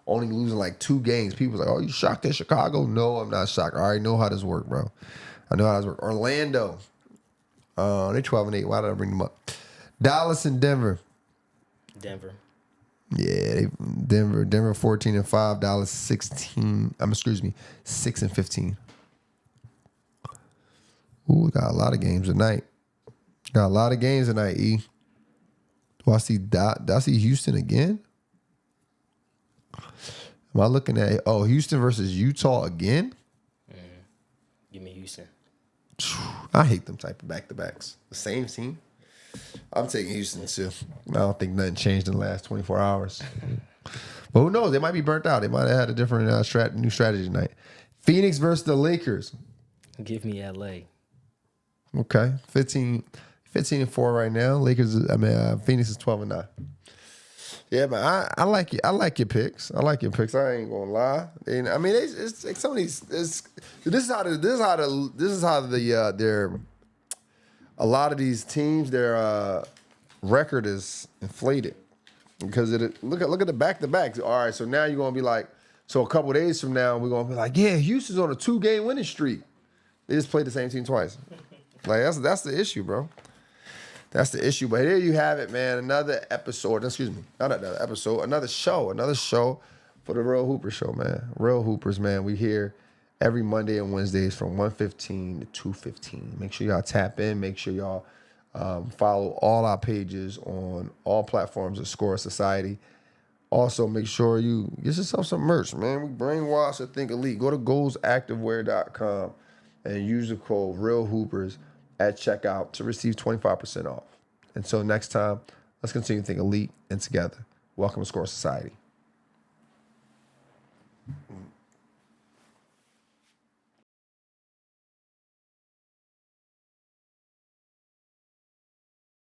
only losing like 2 games. People was like, "Oh, you shocked at Chicago?" No, I'm not shocked. I already know how this works, bro. I know how this works. Orlando. They 12-8. Why did I bring them up? Dallas and Denver. Denver. Yeah, Denver 14-5. Dallas 6-15. Ooh, we got a lot of games tonight. E. Do I see Houston again? Am I looking at Houston versus Utah again? Give me Houston. I hate them type of back-to-backs. The same team. I'm taking Houston too. I don't think nothing changed in the last 24 hours. But who knows? They might be burnt out. They might have had a different new strategy tonight. Phoenix versus the Lakers. Give me LA. Okay, 15-4 right now. Phoenix is 12-9. Yeah, man, I like you. I like your picks. I ain't gonna lie. And, I mean, it's like some of these. This is how a lot of these teams, their record is inflated because look at the back-to-backs. All right, so now you're gonna be like, so a couple of days from now we're gonna be like, yeah, Houston's on a 2-game winning streak. They just played the same team twice. Like that's the issue, bro. That's the issue. But here you have it, man. Another episode. Excuse me. Not another episode. Another show for the Real Hoopers show, man. Real Hoopers, man. We here every Monday and Wednesdays from 1:15 to 2:15. Make sure y'all tap in. Make sure y'all follow all our pages on all platforms of Score Society. Also, make sure you get yourself some merch, man. We brainwash and think elite. Go to goalsactivewear.com and use the code REALHOOPERS at checkout to receive 25% off. Until next time, let's continue to think elite and together. Welcome to Score Society.